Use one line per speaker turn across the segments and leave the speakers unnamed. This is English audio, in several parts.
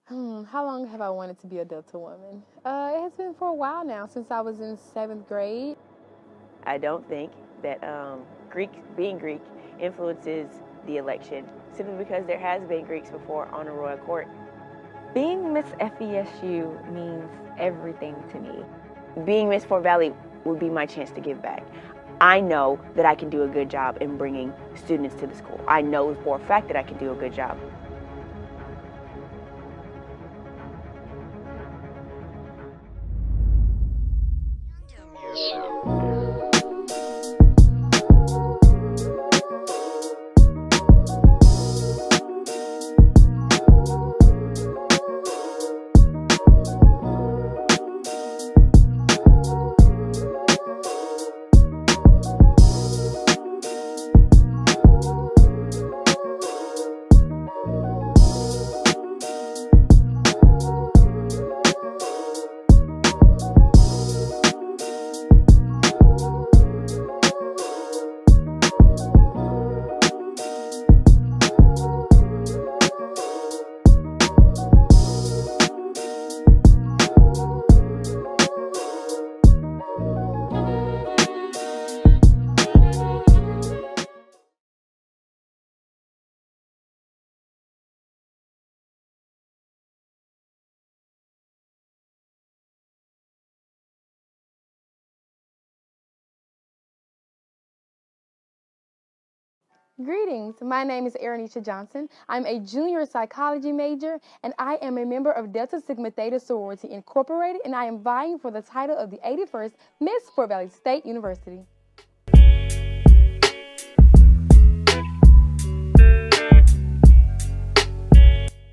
How long have I wanted to be a Delta woman? It has been for a while now, since I was in 7th grade.
I don't think that being Greek influences the election, simply because there has been Greeks before on a royal court.
Being Miss FESU means everything to me.
Being Miss Fort Valley would be my chance to give back. I know that I can do a good job in bringing students to the school. I know for a fact that I can do a good job.
Greetings, my name is Eraneshia Johnson. I'm a junior psychology major, and I am a member of Delta Sigma Theta Sorority Incorporated, and I am vying for the title of the 81st Miss Fort Valley State University.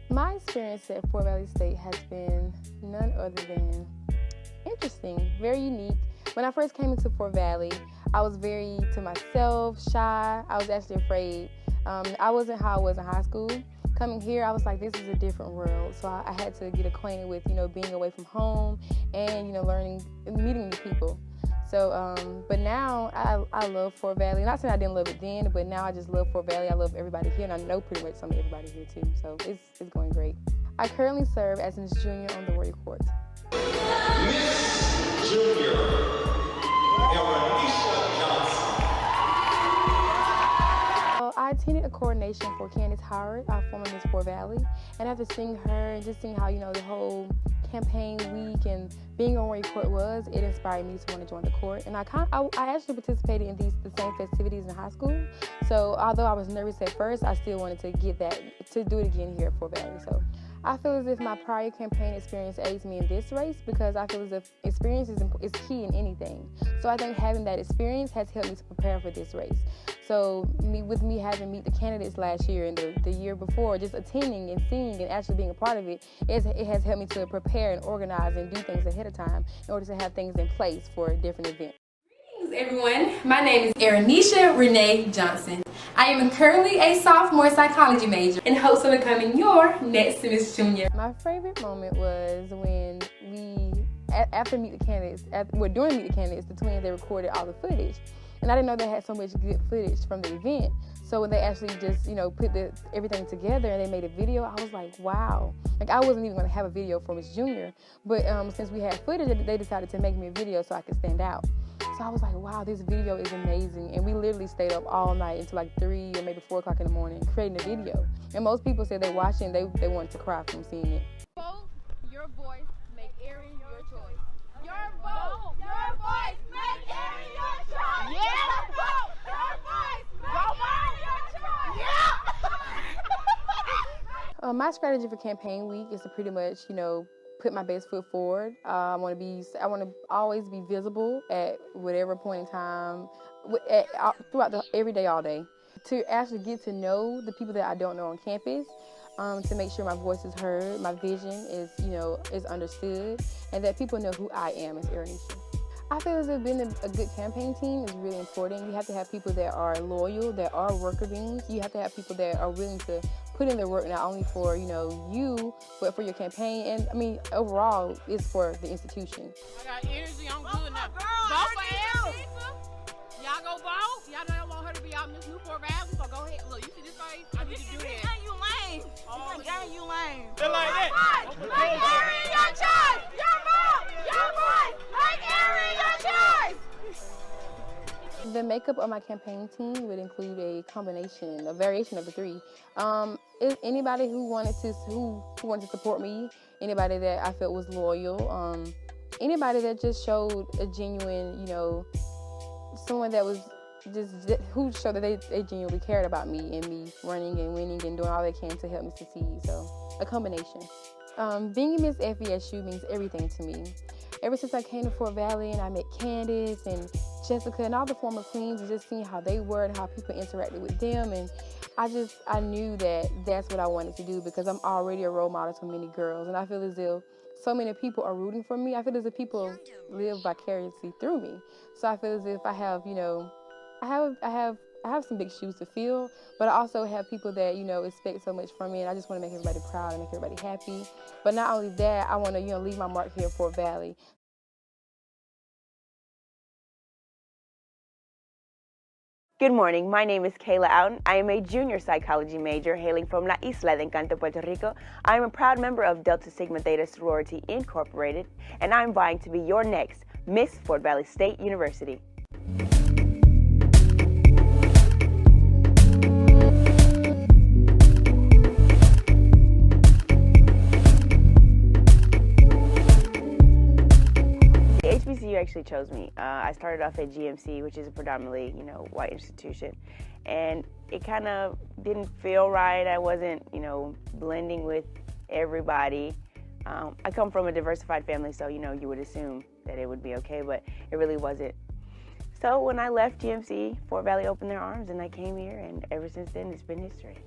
My experience at Fort Valley State has been none other than interesting, very unique. When I first came into Fort Valley, I was very to myself, shy. I was actually afraid. I wasn't how I was in high school. Coming here, I was like, this is a different world. So I had to get acquainted with, being away from home and, learning, meeting new people. So, but now I love Fort Valley. Not saying I didn't love it then, but now I just love Fort Valley. I love everybody here, and I know pretty much some of everybody here too. So it's going great. I currently serve as Miss Junior on the Royal Court.
Miss Junior, Eraneshia.
I attended a coronation for Candace Howard, our former Miss Fort Valley, and after seeing her and just seeing how the whole campaign week and being on Royal Court was, it inspired me to want to join the court. And I actually participated in the same festivities in high school. So although I was nervous at first, I still wanted to do it again here at Fort Valley. So I feel as if my prior campaign experience aids me in this race, because I feel as if experience is key in anything. So I think having that experience has helped me to prepare for this race. So with me having meet the candidates last year and the year before, just attending and seeing and actually being a part of it, it has helped me to prepare and organize and do things ahead of time in order to have things in place for different events.
Greetings, everyone. My name is Eraneshia Renee Johnson. I am currently a sophomore psychology major in hopes of becoming your next Miss Junior.
My favorite moment was when after Meet the Candidates, during Meet the Candidates, the twins, they recorded all the footage. And I didn't know they had so much good footage from the event. So when they actually just, put everything together and they made a video, I was like, wow. Like, I wasn't even going to have a video for Miss Junior, but since we had footage, they decided to make me a video so I could stand out. So I was like, wow, this video is amazing. And we literally stayed up all night until like 3 or maybe 4 o'clock in the morning creating a video. And most people said they watched it and they wanted to cry from seeing it.
Vote your voice, make Erin your choice. Your vote, your voice, make Erin your choice. Yeah. Your vote, your voice, make Erin your choice. Yeah.
My strategy for campaign week is to pretty much, put my best foot forward. I want to always be visible at whatever point in time, throughout every day, all day, to actually get to know the people that I don't know on campus, to make sure my voice is heard, my vision is understood, and that people know who I am as Eraneshia. I feel as if being a good campaign team is really important. You have to have people that are loyal, that are worker bees. You have to have people that are willing to put in the work, not only for you, but for your campaign, and overall, it's for the institution.
I got energy, I'm good now. Vote for Erin. Y'all go vote. Y'all don't want her to be out in this new Fort Valley, so go ahead. Look, you see this face? I need to do that. You lame. You lame.
Just like that.
makeup of my campaign team would include a variation of the three. Is anybody who wanted to support me, anybody that I felt was loyal, anybody that just showed a genuine, someone that was who showed that they genuinely cared about me and me running and winning and doing all they can to help me succeed. So a combination. Being Miss FESU means everything to me. Ever since I came to Fort Valley and I met Candace and Jessica and all the former queens and just seeing how they were and how people interacted with them, and I knew that that's what I wanted to do because I'm already a role model to many girls, and I feel as if so many people are rooting for me. I feel as if people live vicariously through me. So I feel as if I have, I have some big shoes to fill, but I also have people that, expect so much from me, and I just want to make everybody proud and make everybody happy. But not only that, I want to, leave my mark here at Fort Valley.
Good morning, my name is Kayla Outen. I am a junior psychology major hailing from La Isla de Encanto, Puerto Rico. I am a proud member of Delta Sigma Theta Sorority Incorporated, and I am vying to be your next Miss Fort Valley State University. HBCU actually chose me. I started off at GMC, which is a predominantly, white institution, and it kind of didn't feel right. I wasn't, blending with everybody. I come from a diversified family, so, you would assume that it would be okay, but it really wasn't. So when I left GMC, Fort Valley opened their arms, and I came here, and ever since then, it's been history.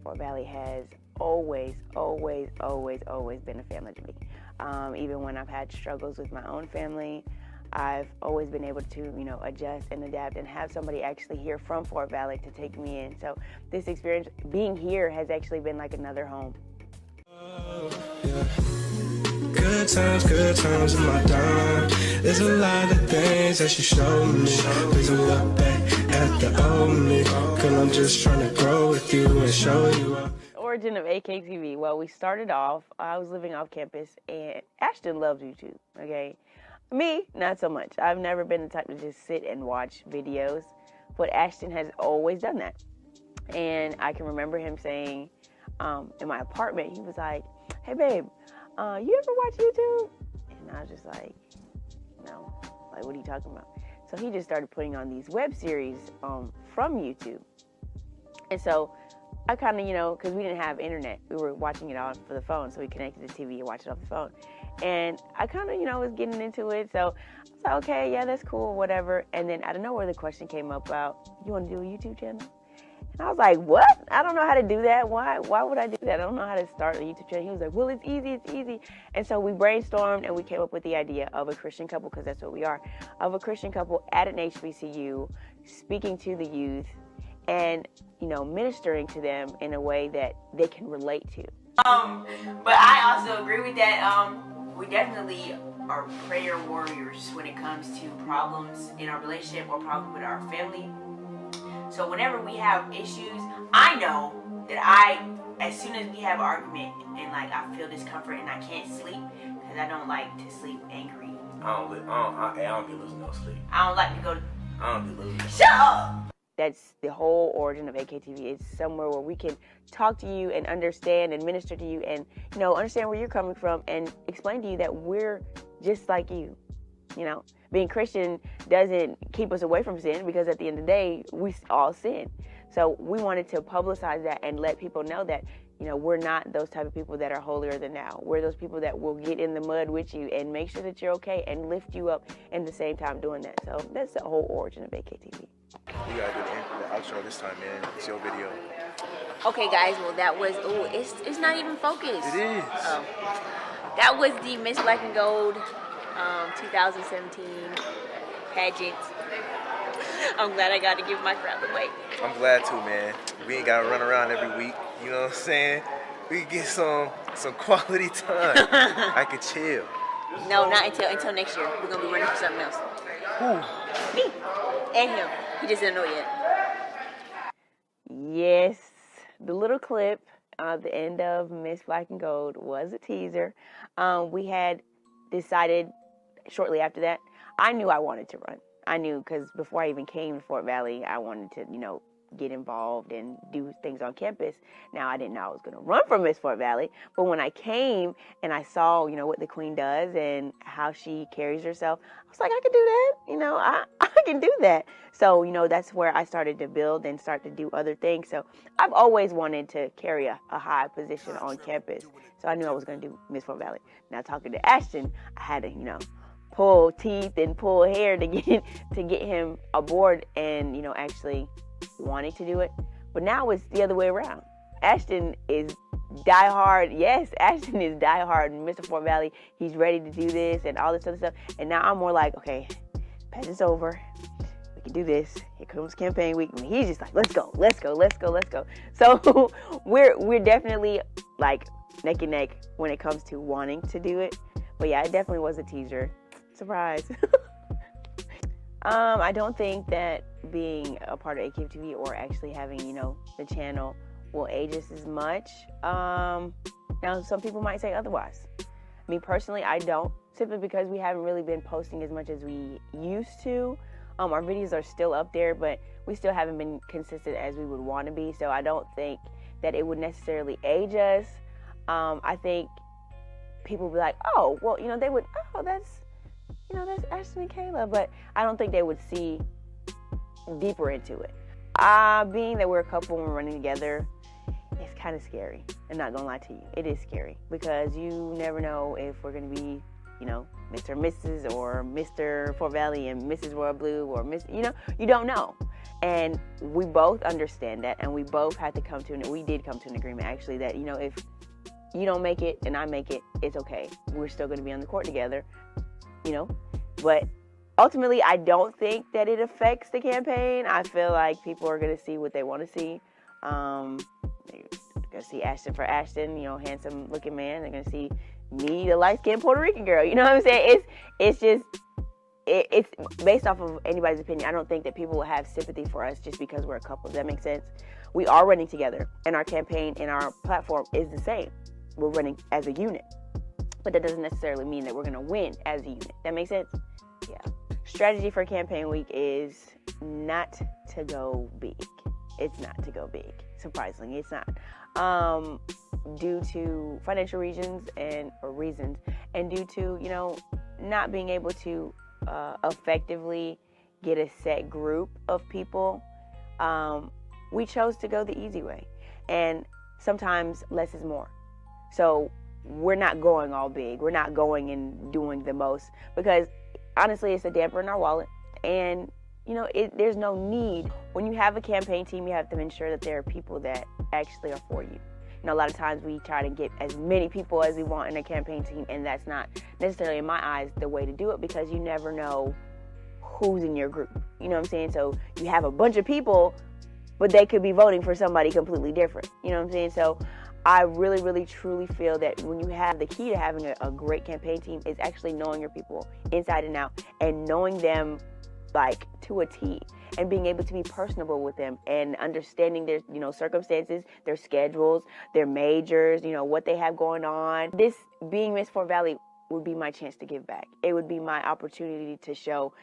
Fort Valley has always been a family to me. Even when I've had struggles with my own family, I've always been able to, adjust and adapt and have somebody actually here from Fort Valley to take me in. So this experience, being here, has actually been like another home.
Good times in my time. There's a lot of things that you showed me. Please don't look back at the old me, cause I'm just trying to grow with you and show you up.
Origin of AKTV. Well, we started off, I was living off campus, and Ashton loves YouTube, okay? Me, not so much. I've never been the type to just sit and watch videos, but Ashton has always done that. And I can remember him saying, in my apartment, he was like, hey babe, you ever watch YouTube? And I was just like, no, like what are you talking about? So he just started putting on these web series from YouTube. And so I kind of, because we didn't have internet, we were watching it on for the phone, so we connected the TV and watched it off the phone. And I kind of, was getting into it, so I was like, okay, yeah, that's cool, whatever. And then out of nowhere, the question came up about, you want to do a YouTube channel? And I was like, what? I don't know how to do that. Why would I do that? I don't know how to start a YouTube channel. He was like, well, it's easy. And so we brainstormed, and we came up with the idea of a Christian couple, because that's what we are, of a Christian couple at an HBCU, speaking to the youth, and ministering to them in a way that they can relate to.
But I also agree with that. We definitely are prayer warriors when it comes to problems in our relationship or problems with our family. So whenever we have issues, I know that as soon as we have an argument and I feel discomfort and I can't sleep, because I don't like to sleep angry.
I don't be losing no sleep.
I don't like to go.
I don't be losing.
Shut up!
That's the whole origin of AKTV. It's somewhere where we can talk to you and understand and minister to you and, understand where you're coming from and explain to you that we're just like you. Being Christian doesn't keep us away from sin, because at the end of the day, we all sin. So we wanted to publicize that and let people know that, we're not those type of people that are holier than thou. We're those people that will get in the mud with you and make sure that you're okay and lift you up at the same time doing that. So that's the whole origin of AKTV.
You gotta do the outro this time, man. It's your video.
Okay, guys. Well, that was. Oh, it's not even focused.
It is.
That was the Miss Black and Gold 2017 pageant. I'm glad I got to give my crowd away.
I'm glad too, man. We ain't gotta run around every week. You know what I'm saying? We can get some quality time. I can chill.
No, not until next year. We're gonna be running for something else.
Who?
Me and him. He just didn't know yet.
Yes, the little clip at the end of Miss Black and Gold was a teaser. We had decided shortly after that, I knew I wanted to run. I knew, because before I even came to Fort Valley, I wanted to, get involved and do things on campus. Now, I didn't know I was going to run for Miss Fort Valley, but when I came and I saw, what the Queen does and how she carries herself, I was like, I can do that. I can do that. So, that's where I started to build and start to do other things. So I've always wanted to carry a high position on campus. So I knew I was going to do Miss Fort Valley. Now, talking to Ashton, I had to, pull teeth and pull hair to get him aboard and, actually wanting to do it. But now it's the other way around. Ashton is diehard. Yes, Ashton is diehard. Mr. Fort Valley, he's ready to do this and all this other stuff. And now I'm more like, okay, pageant's over. We can do this. Here comes campaign week. And he's just like, let's go. So we're definitely like neck and neck when it comes to wanting to do it. But yeah, it definitely was a teaser. Surprise. I don't think that being a part of AKTV or actually having, the channel will age us as much. Now, some people might say otherwise. Me personally, I don't, simply because we haven't really been posting as much as we used to. Our videos are still up there, but we still haven't been consistent as we would want to be. So I don't think that it would necessarily age us. I think people would be like, oh, well, they would, oh, that's Ashton and Kayla, but I don't think they would see deeper into it. Being that we're a couple and we're running together, it's kind of scary. I'm not gonna lie to you. It is scary because you never know if we're gonna be, Mr. and Mrs. or Mr. Fort Valley and Mrs. Royal Blue or you don't know. And we both understand that, and we both had to we did come to an agreement actually that, if you don't make it and I make it, it's okay. We're still gonna be on the court together. But ultimately, I don't think that it affects the campaign. I feel like people are going to see what they want to see. They're going to see Ashton for Ashton, handsome looking man. They're going to see me, the light-skinned Puerto Rican girl. You know what I'm saying? It's based off of anybody's opinion. I don't think that people will have sympathy for us just because we're a couple. Does that make sense? We are running together, and our campaign and our platform is the same. We're running as a unit. But that doesn't necessarily mean that we're going to win as a unit. That makes sense? Yeah. Strategy for campaign week is not to go big. It's not to go big. Surprisingly, it's not. Due to financial reasons and due to, not being able to effectively get a set group of people, we chose to go the easy way. And sometimes less is more. So we're not going all big. We're not going and doing the most because honestly, it's a damper in our wallet. And, there's no need. When you have a campaign team, you have to ensure that there are people that actually are for you. A lot of times we try to get as many people as we want in a campaign team, and that's not necessarily, in my eyes, the way to do it because you never know who's in your group. You know what I'm saying? So you have a bunch of people, but they could be voting for somebody completely different. You know what I'm saying? So I really, really, truly feel that when you have the key to having a great campaign team is actually knowing your people inside and out and knowing them like to a T and being able to be personable with them and understanding their, circumstances, their schedules, their majors, what they have going on. This being Miss Fort Valley would be my chance to give back. It would be my opportunity to show,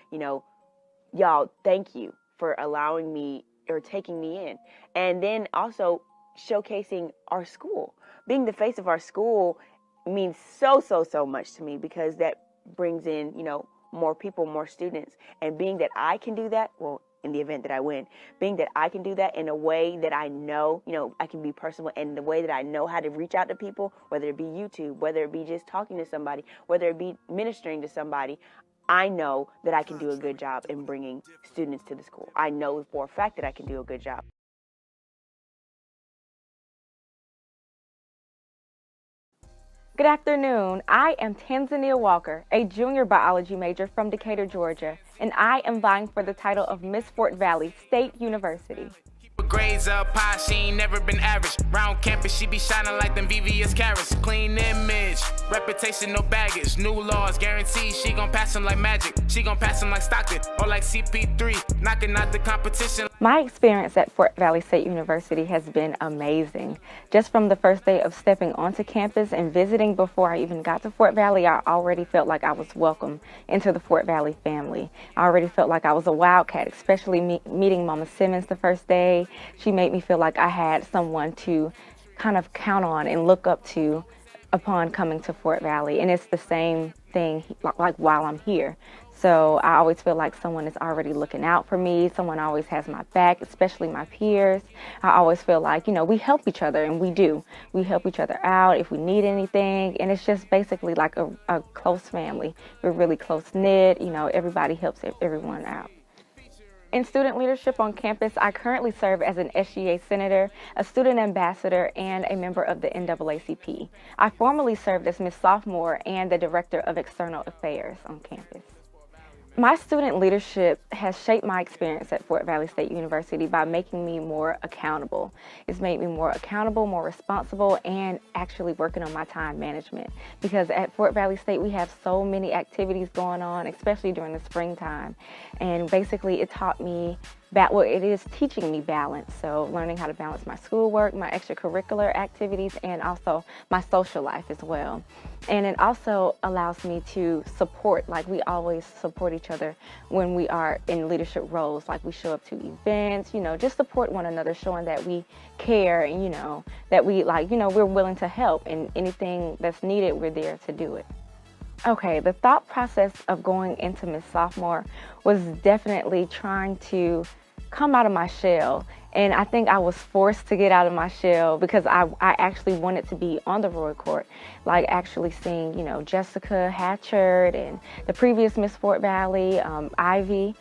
y'all, thank you for allowing me or taking me in. And then also showcasing our school. Being the face of our school means so much to me because that brings in, more people, more students. And being that I can do that, well, in the event that I win, being that I can do that in a way that I know, I can be personal and the way that I know how to reach out to people, whether it be YouTube, whether it be just talking to somebody, whether it be ministering to somebody, I know that I can do a good job in bringing students to the school. I know for a fact that I can do a good job.
Good afternoon. I am Tanzania Walker, a junior biology major from Decatur, Georgia, and I am vying for the title of Miss Fort Valley State University.
Keep her grades up high, she ain't never been average. Round campus, she be shining like them VVS carrots. Clean image. Reputation, no baggage. New laws guaranteed she gon' pass them like magic. She gon' pass them like Stockton or like CP3, knocking out the competition.
My experience at Fort Valley State University has been amazing. Just from the first day of stepping onto campus and visiting before I even got to Fort Valley, I already felt like I was welcome into the Fort Valley family. I already felt like I was a wildcat, especially meeting Mama Simmons the first day. She made me feel like I had someone to kind of count on and look up to upon coming to Fort Valley. And it's the same thing like while I'm here. So I always feel like someone is already looking out for me. Someone always has my back, especially my peers. I always feel like, we help each other, and we do. We help each other out if we need anything. And it's just basically like a close family. We're really close-knit. Everybody helps everyone out. In student leadership on campus, I currently serve as an SGA senator, a student ambassador, and a member of the NAACP. I formerly served as Miss Sophomore and the Director of External Affairs on campus. My student leadership has shaped my experience at Fort Valley State University by making me more accountable. It's made me more accountable, more responsible, and actually working on my time management. Because at Fort Valley State, we have so many activities going on, especially during the springtime. And basically, it taught me it is teaching me balance. So learning how to balance my schoolwork, my extracurricular activities, and also my social life as well. And it also allows me to support, like we always support each other when we are in leadership roles, like we show up to events, just support one another, showing that we care and, that we we're willing to help, and anything that's needed, we're there to do it. Okay, the thought process of going into Miss Sophomore was definitely trying to come out of my shell. And I think I was forced to get out of my shell because I actually wanted to be on the Roy Court, like actually seeing, Jessica Hatchard and the previous Miss Fort Valley, Ivy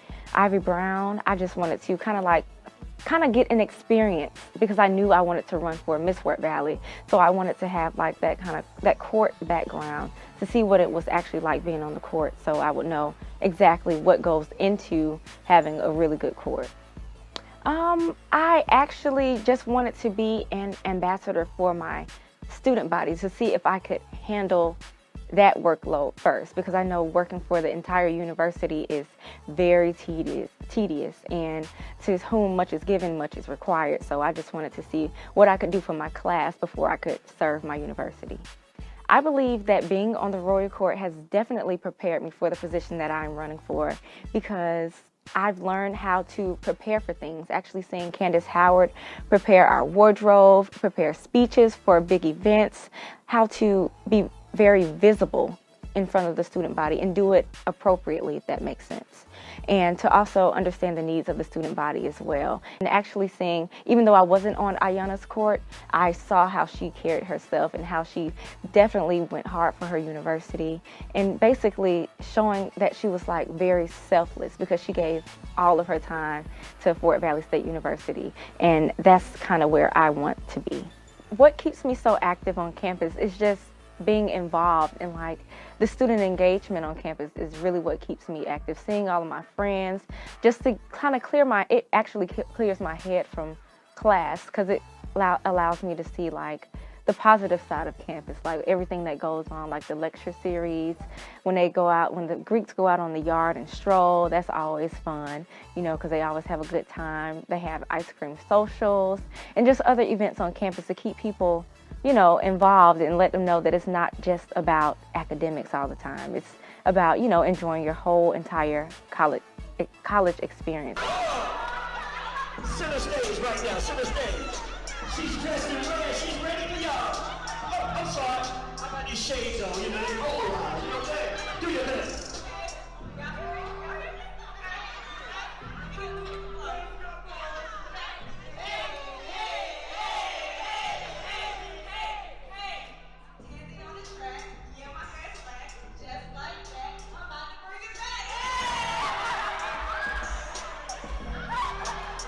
Brown. I just wanted to kind of get an experience because I knew I wanted to run for Miss Fort Valley. So I wanted to have like that court background to see what it was actually like being on the court, so I would know exactly what goes into having a really good court. I actually just wanted to be an ambassador for my student body to see if I could handle that workload first, because I know working for the entire university is very tedious, and to whom much is given, much is required. So I just wanted to see what I could do for my class before I could serve my university. I believe that being on the Royal Court has definitely prepared me for the position that I'm running for, because I've learned how to prepare for things, actually seeing Candace Howard prepare our wardrobe, prepare speeches for big events, how to be very visible in front of the student body and do it appropriately, if that makes sense. And to also understand the needs of the student body as well. And actually seeing, even though I wasn't on Ayana's court, I saw how she carried herself and how she definitely went hard for her university, and basically showing that she was like very selfless because she gave all of her time to Fort Valley State University. And that's kind of where I want to be. What keeps me so active on campus is just being involved in like the student engagement on campus is really what keeps me active. Seeing all of my friends, just to kind of it actually clears my head from class, because it allows me to see like the positive side of campus, like everything that goes on, like the lecture series, when the Greeks go out on the yard and stroll, that's always fun, because they always have a good time. They have ice cream socials and just other events on campus to keep people involved and let them know that it's not just about academics all the time. It's about, enjoying your whole entire college experience.
Center stage right now, center stage. She's dressed in red, she's ready for y'all. Oh, I'm sorry, I got these shades on, they polarized, okay? Do your best.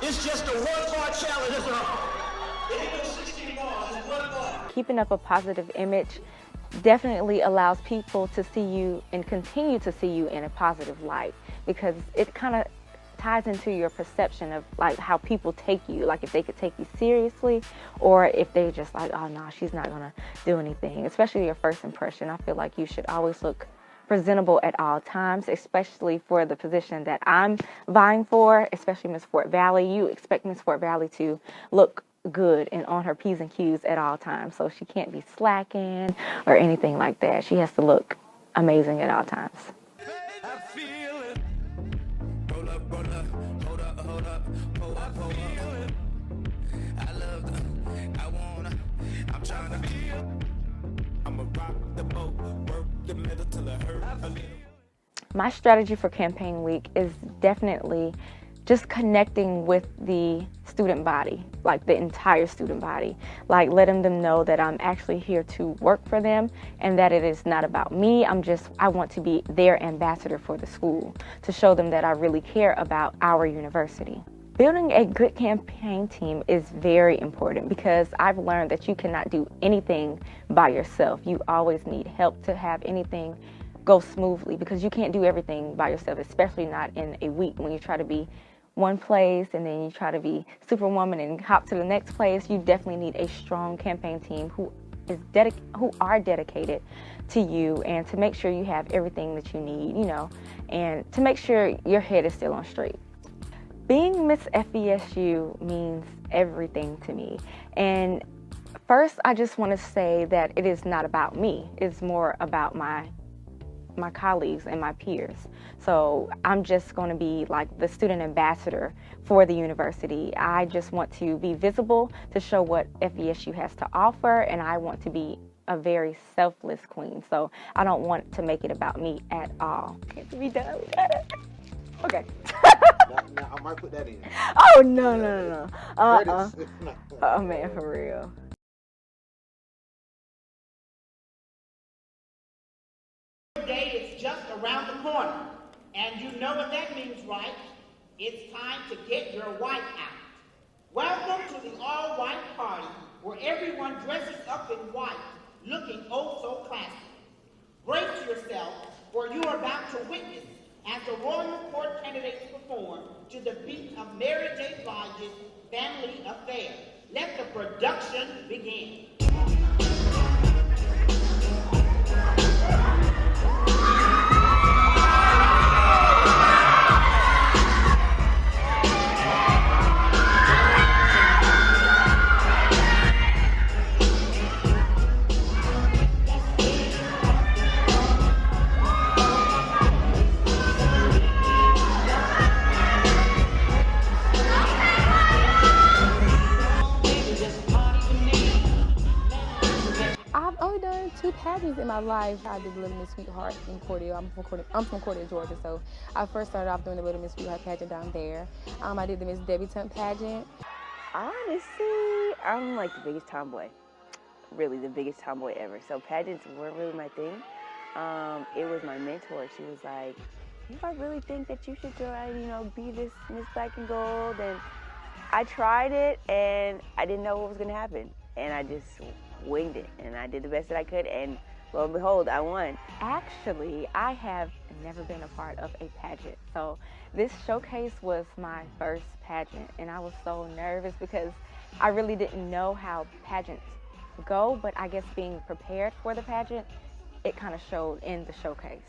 It's just a one-bar challenge, that's all. It ain't no 16 bars, it's one bar.
Keeping up a positive image definitely allows people to see you and continue to see you in a positive light, because it kind of ties into your perception of like how people take you, like if they could take you seriously or if they're just like, oh no, she's not gonna do anything. Especially your first impression. I feel like you should always look presentable at all times, especially for the position that I'm vying for, especially Miss Fort Valley. You expect Miss Fort Valley to look good and on her P's and Q's at all times. So she can't be slacking or anything like that. She has to look amazing at all times. My strategy for campaign week is definitely just connecting with the student body, like the entire student body, like letting them know that I'm actually here to work for them and that it is not about me. I want to be their ambassador for the school to show them that I really care about our university. Building a good campaign team is very important because I've learned that you cannot do anything by yourself. You always need help to have anything go smoothly because you can't do everything by yourself, especially not in a week when you try to be one place and then you try to be superwoman and hop to the next place. You definitely need a strong campaign team who are dedicated to you and to make sure you have everything that you need, and to make sure your head is still on straight. Being Miss FVSU means everything to me. And first, I just want to say that it is not about me. It's more about my colleagues and my peers. So I'm just going to be like the student ambassador for the university. I just want to be visible to show what FVSU has to offer, and I want to be a very selfless queen. So I don't want to make it about me at all. Can't be done with that. Okay.
Now, I might put that in.
Oh, no. Oh, man, for real.
Day is just around the corner, and you know what that means, right? It's time to get your white out. Welcome to the all-white party, where everyone dresses up in white, looking oh so classy. Brace yourself, for you are about to witness as the royal court candidates perform to the beat of Mary J. Blige's Family Affair. Let the production begin.
Pageants in my life. I did Little Miss Sweetheart in Cordell. I'm from Cordell, Georgia, so I first started off doing the Little Miss Sweetheart pageant down there. I did the Miss Debutante pageant.
Honestly, I'm like the biggest tomboy. Really, the biggest tomboy ever. So pageants weren't really my thing. It was my mentor. She was like, if I really think that you should try, be this Miss Black and Gold. And I tried it, and I didn't know what was going to happen. And I just winged it, and I did the best that I could, and lo and behold, I won.
Actually, I have never been a part of a pageant, so this showcase was my first pageant, and I was so nervous because I really didn't know how pageants go, but I guess being prepared for the pageant, it kind of showed in the showcase.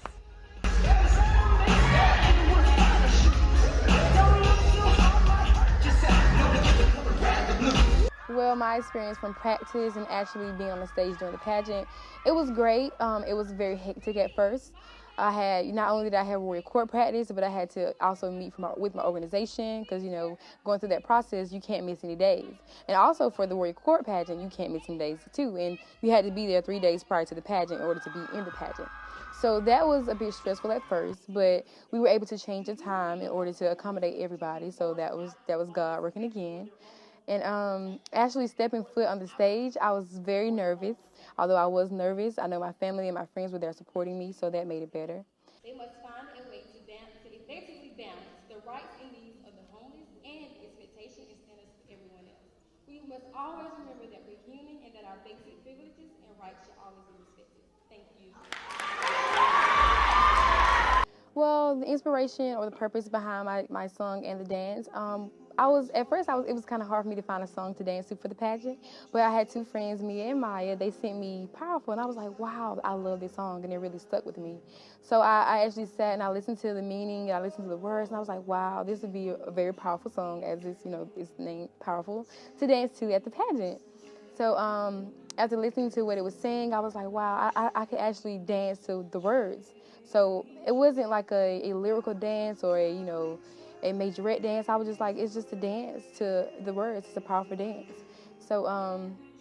Well, my experience from practice and actually being on the stage during the pageant, it was great. It was very hectic at first. Not only did I have Royal Court practice, but I had to also meet with my organization because, going through that process, you can't miss any days. And also for the Royal Court pageant, you can't miss any days too. And you had to be there 3 days prior to the pageant in order to be in the pageant. So that was a bit stressful at first, but we were able to change the time in order to accommodate everybody. So that was God working again. And actually stepping foot on the stage, I was very nervous. Although I was nervous, I know my family and my friends were there supporting me, so that made it better.
They must find a way to effectively balance the rights and needs of the homeless and the expectation and standards of everyone else. We must always remember that we're human and that our basic privileges and rights should always be respected. Thank you.
Well, the inspiration or the purpose behind my song and the dance, it was kind of hard for me to find a song to dance to for the pageant, but I had two friends, Mia and Maya. They sent me Powerful, and I was like, wow, I love this song, and it really stuck with me. So I actually sat and I listened to the meaning, and I listened to the words, and I was like, wow, this would be a very powerful song, as it's, it's named Powerful, to dance to at the pageant. So after listening to what it was saying, I was like, wow, I could actually dance to the words. So it wasn't like a lyrical dance or a majorette dance. I was just like, it's just a dance to the words. It's a powerful dance. So,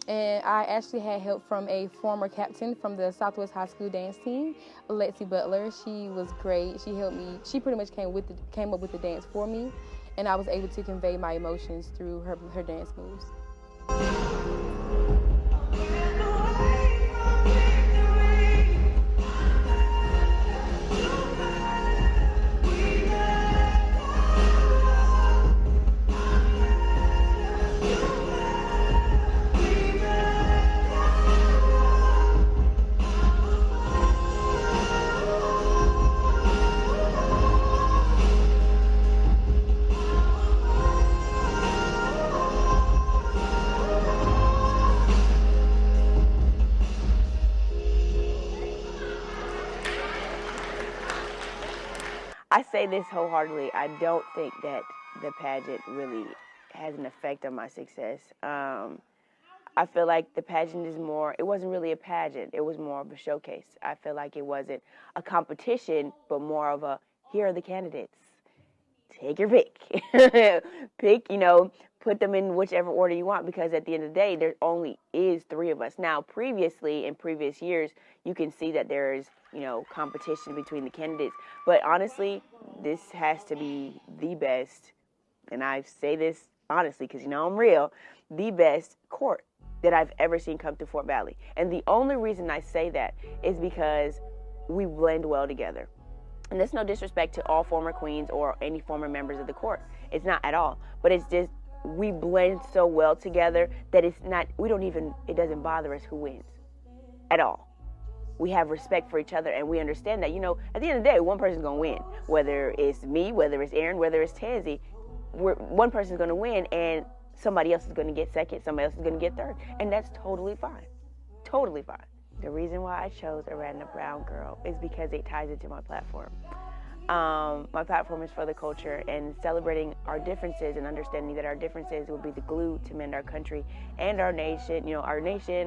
and I actually had help from a former captain from the Southwest High School dance team, Alexi Butler. She was great. She helped me. She pretty much came up with the dance for me, and I was able to convey my emotions through her dance moves.
I say this wholeheartedly. I don't think that the pageant really has an effect on my success. I feel like the pageant it wasn't really a pageant. It was more of a showcase. I feel like it wasn't a competition, but more of a, here are the candidates. Take your pick. Pick, put them in whichever order you want, because at the end of the day, there only is 3 of us. Now, in previous years, you can see that there is, competition between the candidates. But honestly, this has to be the best, and I say this honestly because, I'm real, the best court that I've ever seen come to Fort Valley. And the only reason I say that is because we blend well together. And that's no disrespect to all former queens or any former members of the court. It's not at all. But it's just, we blend so well together that it doesn't bother us who wins at all. We have respect for each other, and we understand that, at the end of the day, one person's going to win. Whether it's me, whether it's Aaron, whether it's Tansy, one person's going to win, and somebody else is going to get second, somebody else is going to get third. And that's totally fine. Totally fine. The reason why I chose a random brown girl is because it ties into my platform. My platform is for the culture and celebrating our differences and understanding that our differences will be the glue to mend our country and our nation,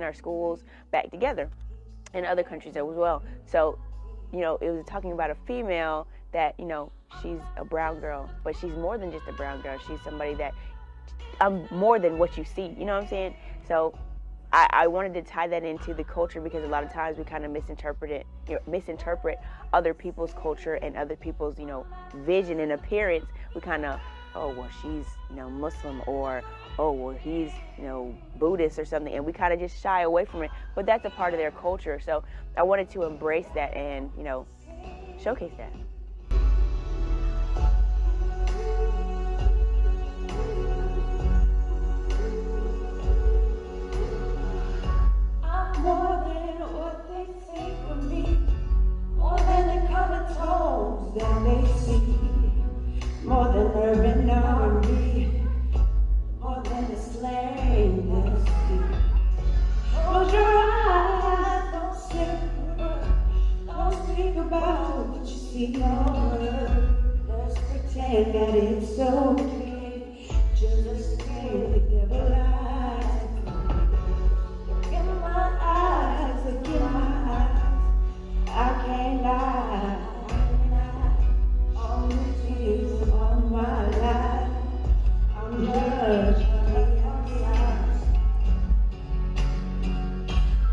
our schools back together, and other countries as well. So, it was talking about a female that, she's a brown girl, but she's more than just a brown girl. She's somebody that I'm more than what you see. You know what I'm saying? So I wanted to tie that into the culture, because a lot of times we kind of misinterpret other people's culture and other people's, vision and appearance. We kind of, oh, well, she's, Muslim, or, oh, well, he's, Buddhist or something, and we kind of just shy away from it. But that's a part of their culture. So I wanted to embrace that and, showcase that.
More than what they say for me, more than the color tones that they see, more than urban R&B, more than the slang they speak. Close your eyes, don't say a word, don't speak about what you see, no. Let's pretend that it's okay, just stay with the devil lies. I can't lie. All the tears of my life, I'm judged by your eyes.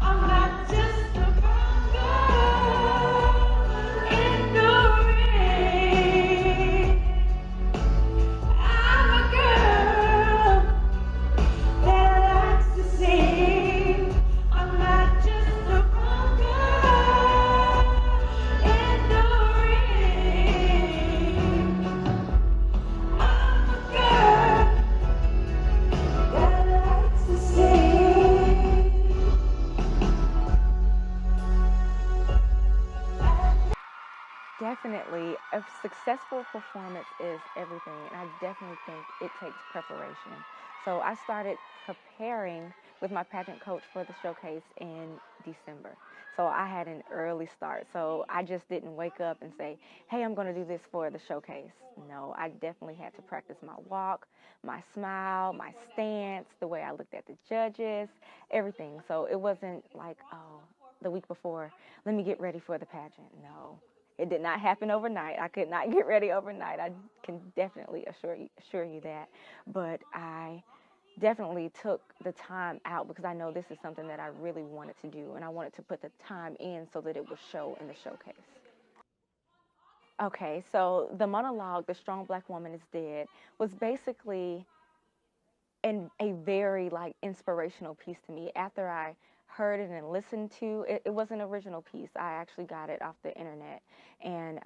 I'm not just a brown girl in the rain. I
Definitely. A successful performance is everything, and I definitely think it takes preparation. So I started preparing with my pageant coach for the showcase in December. So I had an early start. So I just didn't wake up and say, hey, I'm going to do this for the showcase. No, I definitely had to practice my walk, my smile, my stance, the way I looked at the judges, everything. So it wasn't like, oh, the week before, let me get ready for the pageant. No. It did not happen overnight. I could not get ready overnight. I can definitely assure you that. But I definitely took the time out because I know this is something that I really wanted to do, and I wanted to put the time in so that it would show in the showcase. Okay, so the monologue, "The Strong Black Woman is Dead," was basically a very inspirational piece to me. After I heard it and listened to it, it was an original piece. I actually got it off the internet, and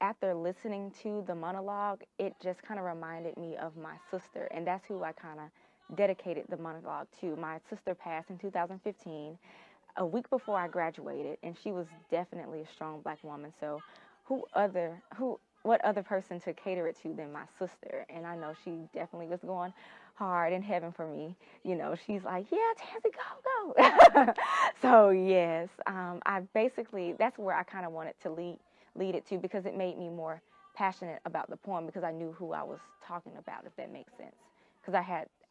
after listening to the monologue, it just kind of reminded me of my sister, and that's who I kind of dedicated the monologue to. My sister passed in 2015, a week before I graduated, and she was definitely a strong Black woman. So what other person to cater it to than my sister? And I know she definitely was going hard in heaven for me. You know, she's like, yeah, Tansy, go. So yes, that's where I kind of wanted to lead it to, because it made me more passionate about the poem, because I knew who I was talking about, if that makes sense. Because I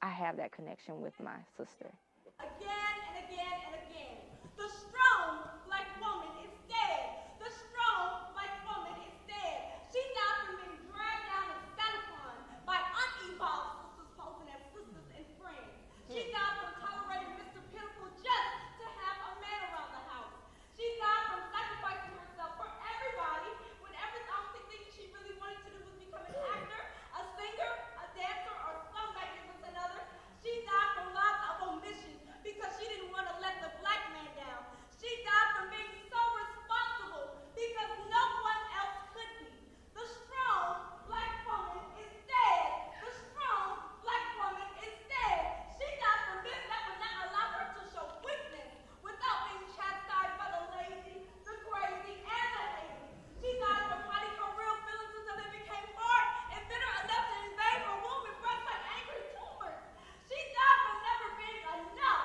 have that connection with my sister.
Again and again and again, the strong Black woman is dead. The strong Black woman is dead. She died from being dragged down and sat upon by unevolved sisters posing as sisters and friends. She died from tolerating Mr. Pitiful just to have a man around the house. She died from sacrificing herself for everybody when the only thing she really wanted to do was become an actor, a singer, a dancer, or some magnificent another. She died from lots of omission because she didn't want to let the Black man down. She died from being so responsible because no one else could be. The strong Black woman is dead. The strong Black woman is dead. She died from men that would not allow her to show weakness without being chastised by the lazy, the crazy, and the lazy. She died from hiding her real feelings until they became hard and bitter enough to invade her womb and breast like angry tumors. She died from never being enough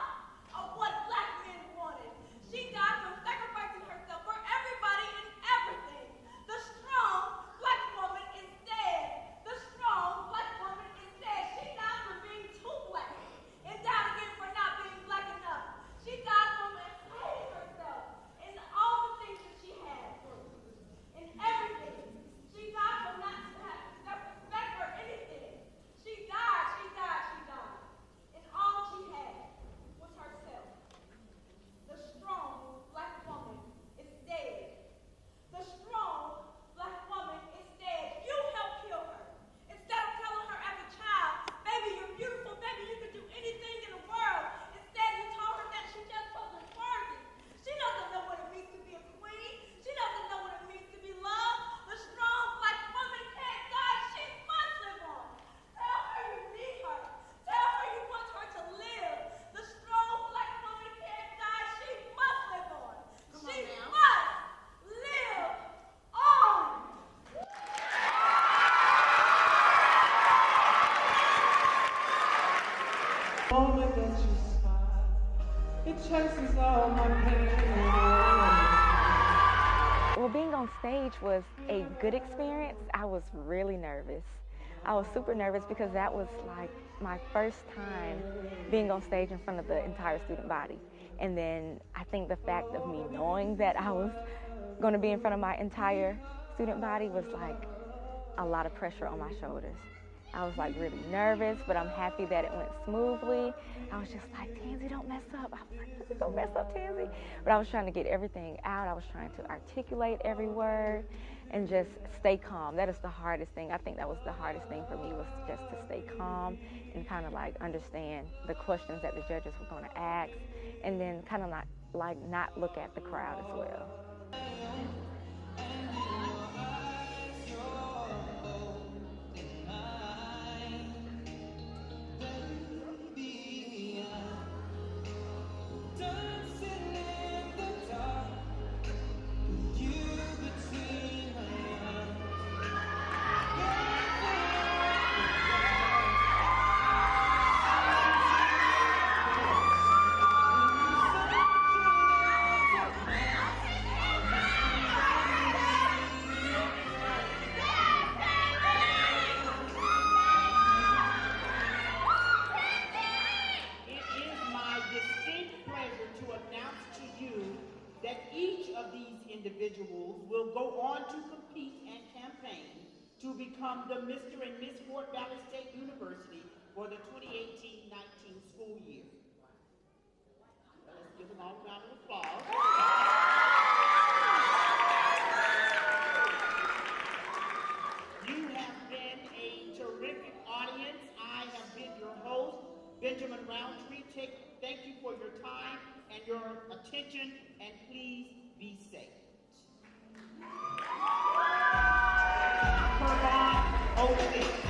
of what Black men wanted. She died from sacrificing herself for everybody and everything. The strong Black woman is dead. The strong Black woman is dead. She died from being too Black and died again for not being Black enough. She died from hating herself and all the things that she had and everything. She died from not respect or anything. She died. And all she had was herself. The strong Black woman is dead. The strong Black woman is dead. You helped kill her. Instead of telling her as a child, baby, you're beautiful, baby, you can do anything in the world. Instead, you told her that she just wasn't worthy. She doesn't know what it means to be a queen. She doesn't know what it means to be loved. The strong Black woman can't die. She must live on. Tell her you need her. Tell her you want her to live. The strong Black woman can't die. She must live on. She must live on.
Moment that you smile, it chases all my pain away.
Well, being on stage was a good experience. I was really nervous. I was super nervous because that was like my first time being on stage in front of the entire student body. And then I think the fact of me knowing that I was going to be in front of my entire student body was like a lot of pressure on my shoulders. I was like really nervous, but I'm happy that it went smoothly. I was just like, Tansy, don't mess up. I was like, please don't mess up, Tansy. But I was trying to get everything out. I was trying to articulate every word and just stay calm. That is the hardest thing. I think that was the hardest thing for me, was just to stay calm and kind of like understand the questions that the judges were going to ask, and then kind of not look at the crowd as well.
of these individuals will go on to compete and campaign to become the Mr. and Miss Fort Valley State University for the 2018-19 school year. Let's give them all a round of applause. You have been a terrific audience. I have been your host, Benjamin Roundtree. Thank you for your time and your attention, and please be safe. Outen.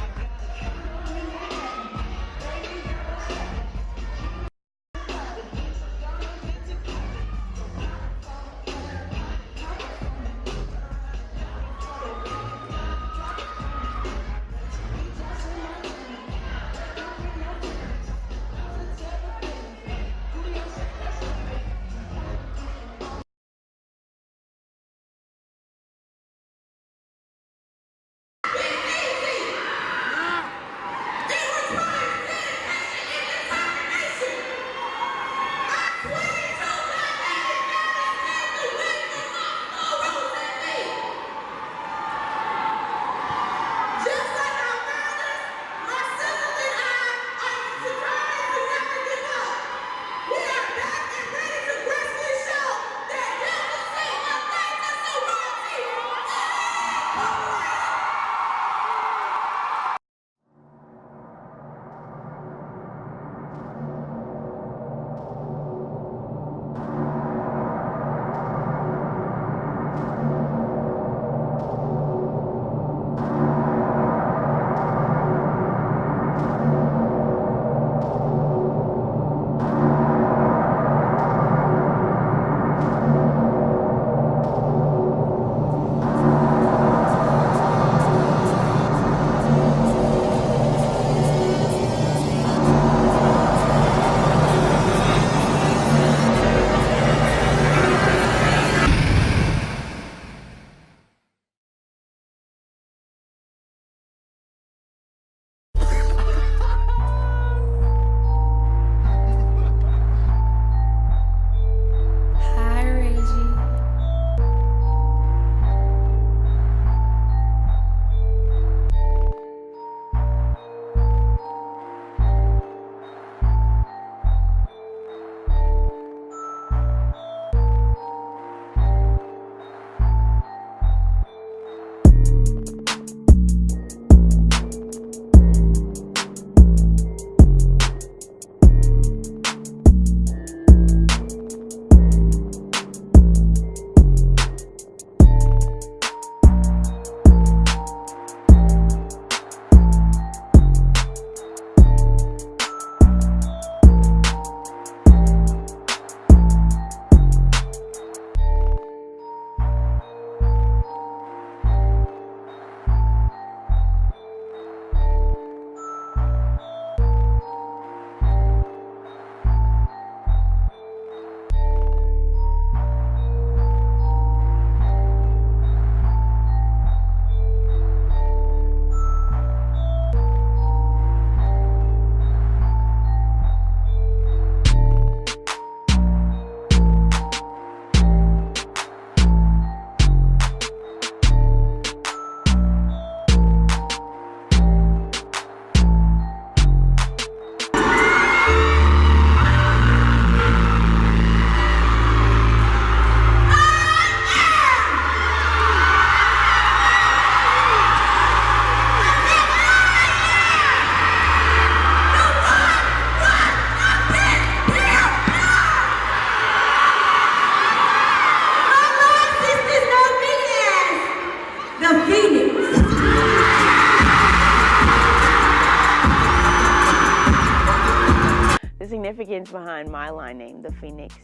significance behind my line name, the Phoenix.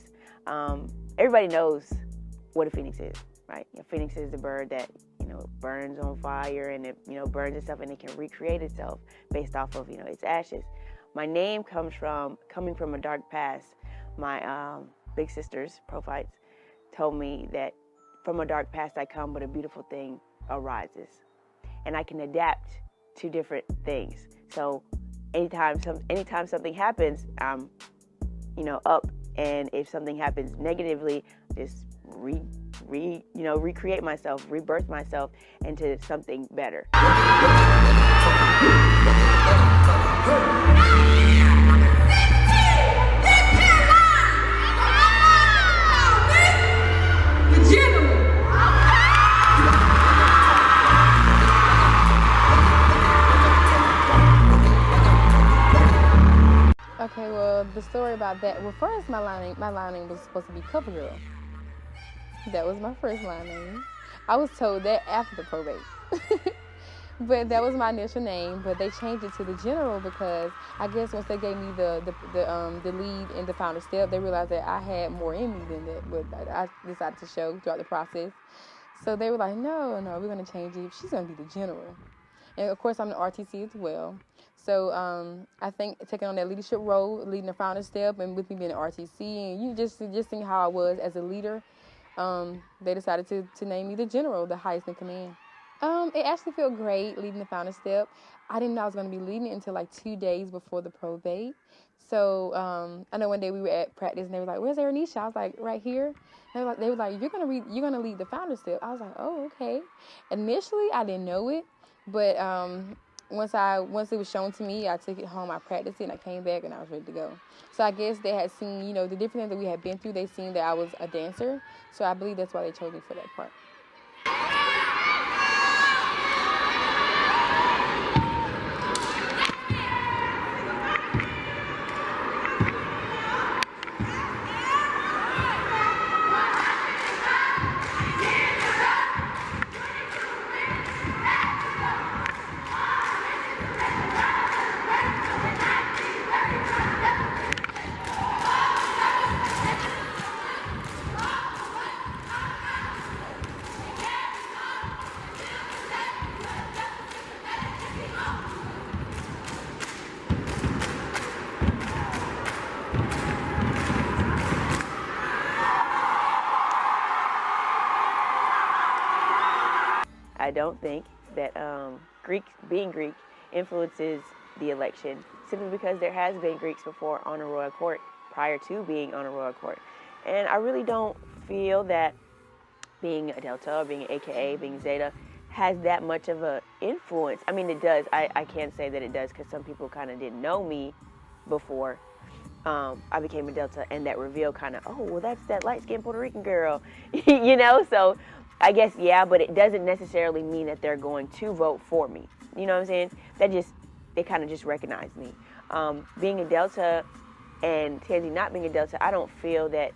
Everybody knows what a phoenix is, right? A phoenix is the bird that, burns on fire and it, burns itself and it can recreate itself based off of, its ashes. My name coming from a dark past. My big sister's prophytes told me that from a dark past I come, but a beautiful thing arises. And I can adapt to different things. So anytime something happens, I'm, up. And if something happens negatively, just recreate myself, rebirth myself into something better.
Okay, well, the story about that. Well, first, my line name was supposed to be Cover Girl. That was my first line name. I was told that after the probate. But that was my initial name. But they changed it to the General because I guess once they gave me the lead in the final step, they realized that I had more in me than that. But I decided to show throughout the process. So they were like, no, we're gonna change it. She's gonna be the General. And of course, I'm the RTC as well. So I think taking on that leadership role, leading the final step, and with me being an RTC, and you just seeing how I was as a leader, they decided to name me the General, the highest in command. It actually felt great leading the final step. I didn't know I was going to be leading it until like 2 days before the probate. So I know one day we were at practice and they were like, "Where's Eraneshia?" I was like, "Right here." And they were like, "You're gonna lead the final step." I was like, "Oh, okay." Initially, I didn't know it, but once it was shown to me, I took it home, I practiced it, and I came back and I was ready to go. So I guess they had seen, the different things that we had been through. They seen that I was a dancer, so I believe that's why they chose me for that part.
I don't think that being Greek influences the election, simply because there has been Greeks before on a royal court prior to being on a royal court. And I really don't feel that being a Delta or being an AKA, being Zeta, has that much of an influence. I mean, it does. I can't say that it does because some people kind of didn't know me before I became a Delta, and that reveal kind of, oh, well, that's that light-skinned Puerto Rican girl, So I guess, yeah, but it doesn't necessarily mean that they're going to vote for me. You know what I'm saying? They kind of just recognize me. Being a Delta and Tansy not being a Delta, I don't feel that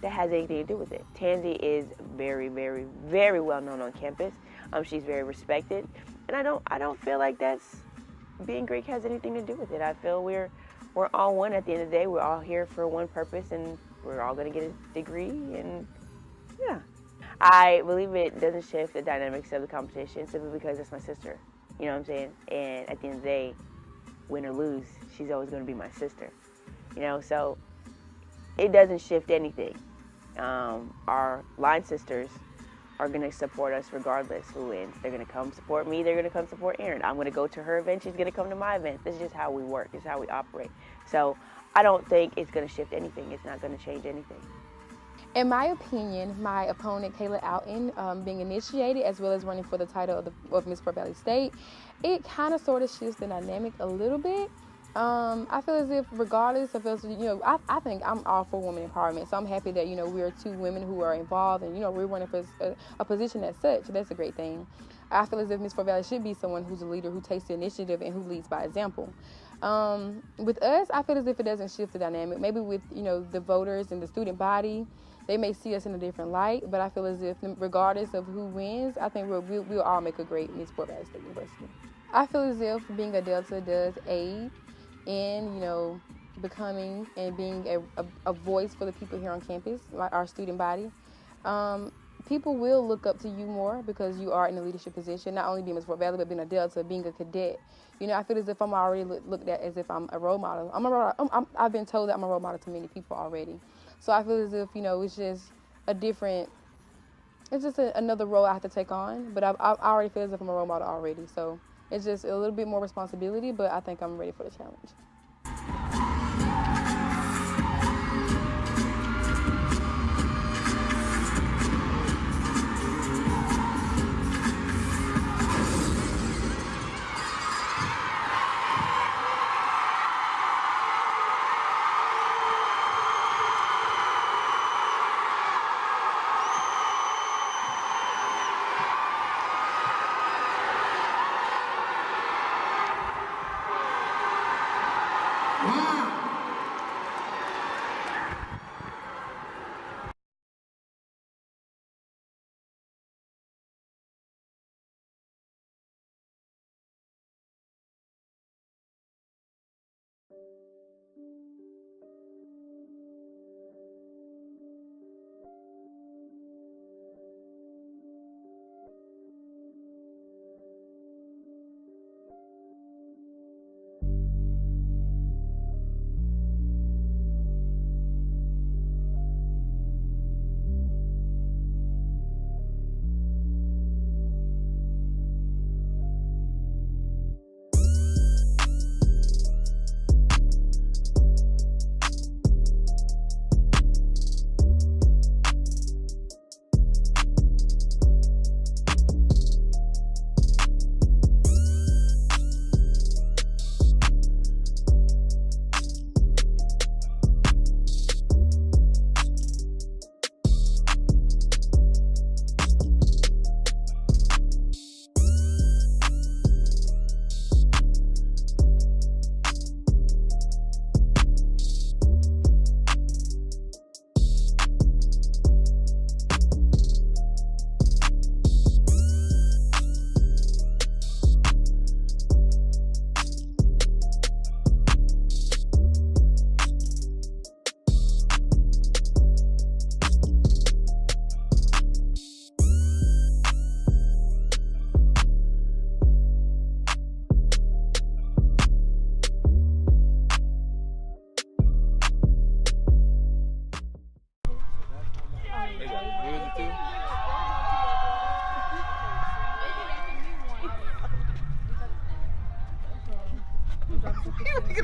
has anything to do with it. Tansy is very, very, very well known on campus. She's very respected, and I don't feel like being Greek has anything to do with it. I feel we're all one at the end of the day. We're all here for one purpose, and we're all going to get a degree, and yeah. I believe it doesn't shift the dynamics of the competition simply because it's my sister. You know what I'm saying? And at the end of the day, win or lose, she's always going to be my sister. So it doesn't shift anything. Our line sisters are going to support us regardless who wins. They're going to come support me. They're going to come support Erin. I'm going to go to her event. She's going to come to my event. This is just how we work. This is how we operate. So I don't think it's going to shift anything. It's not going to change anything.
In my opinion, my opponent, Kayla Outen, being initiated as well as running for the title of Miss Fort Valley State, it kind of sort of shifts the dynamic a little bit. I feel as if regardless of us, I think I'm all for women empowerment. So I'm happy that, we're two women who are involved and, we're running for a position as such. That's a great thing. I feel as if Miss Fort Valley should be someone who's a leader, who takes the initiative and who leads by example. With us, I feel as if it doesn't shift the dynamic. Maybe with, the voters and the student body, they may see us in a different light, but I feel as if regardless of who wins, I think we'll all make a great Miss Fort Valley State University. I feel as if being a Delta does aid in, becoming and being a voice for the people here on campus, like our student body. People will look up to you more because you are in a leadership position, not only being Miss Fort Valley, but being a Delta, being a cadet. I feel as if I'm already looked at as if I'm a role model. I've been told that I'm a role model to many people already. So I feel as if, it's just another role I have to take on. But I already feel as if I'm a role model already. So it's just a little bit more responsibility, but I think I'm ready for the challenge.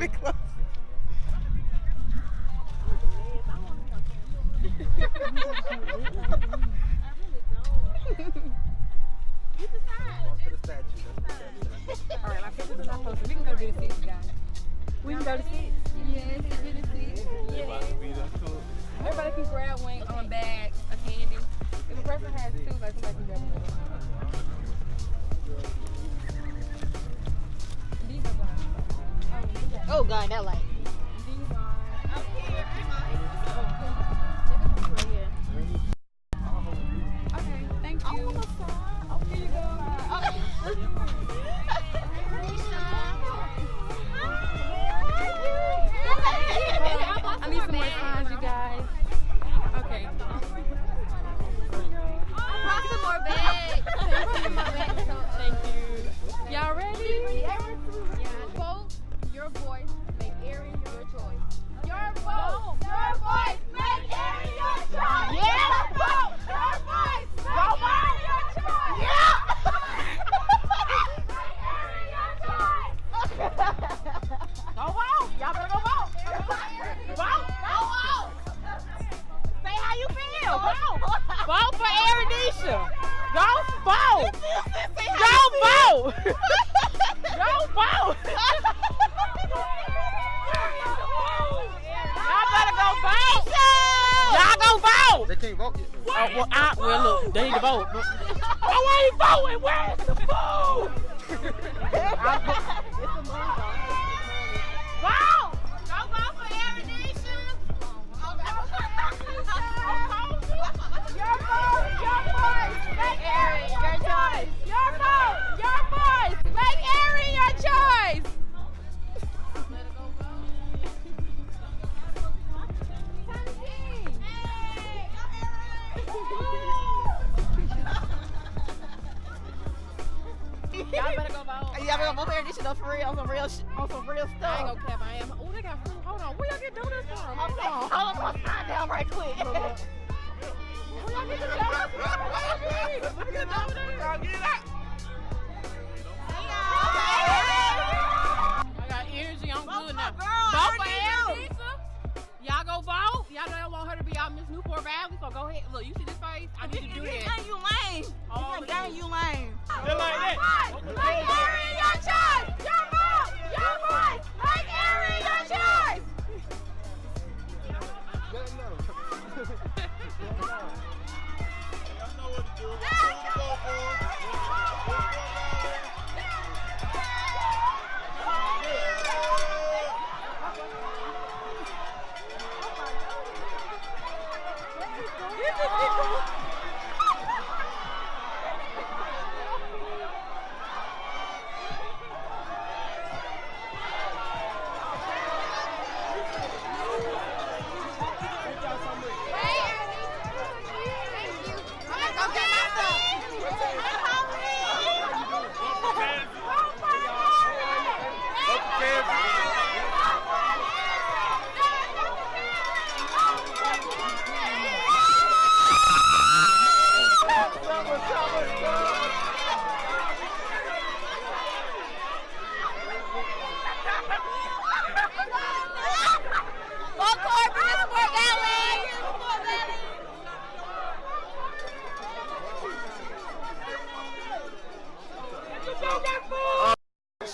be close.
Alright, my pictures are not posted. We can go to the seats, guys. We can go to seats? Yes, to the seats. Yes. Everybody can grab one bag of candy. If a person has two, like somebody can grab another. These are mine.
Oh God, that light.
These are. Up here. Okay, thank you. Oh, here you go. I need some more signs, you guys. Okay.
Some more bags.
Thank you. Y'all ready?
Vote your voice, make Erin your choice. Your vote, your voice, make Erin your choice.
Yeah.
Your vote, your voice, make Erin your choice.
Yeah.
Go vote. Y'all better go vote. Vote. Go vote. Say how you feel. Vote.
Vote for Eraneshia.
Go vote.
Go vote.
Go vote. Y'all better go vote. Y'all go vote.
They can't vote yet.
Well, look, they need to vote. Oh, I ain't voting. Where's the food? Vote. Go vote for Eraneshia. Your vote, your voice, make Erin your choice. Your vote, your voice, make Erin your choice. Y'all better go vote.
Y'all better go vote for Eraneshia though, for real, on some real stuff.
I ain't gonna cap, I am. Oh, they got food. Hold on. Where y'all get donuts from? Hold on.
Hold on, I'm sign down right quick.
Where y'all get the donuts from? Let me get donuts. Y'all get it out. I got energy. I'm good now. Vote for Eraneshia. Y'all go vote. Y'all don't want her to be out Miss Newport Valley, so go ahead. Look, you see this face? I need you to do that.
You lame.
Oh,
You lame.
just like that. Make Erin your choice. Your vote, your voice. Make Erin your choice.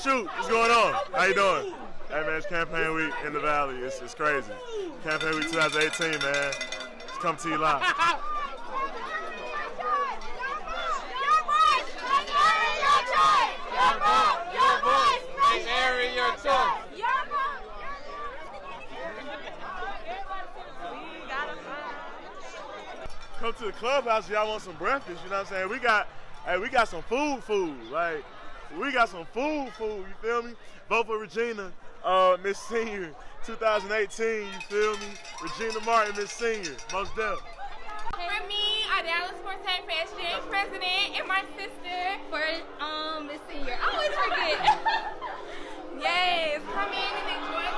Shoot, what's going on? How you doing? Hey man, it's campaign week in the Valley. It's crazy. Campaign week 2018, man. It's come to you live. Come to the clubhouse if y'all want some breakfast, you know what I'm saying? We got some food. Like, we got some food, you feel me? Vote for Regina, Miss Senior 2018, you feel me? Regina Martin, Miss Senior, most definitely.
For me, I Dallas Forte Pageant president, and my sister for Miss Senior. I always forget. Yes, come in and enjoy.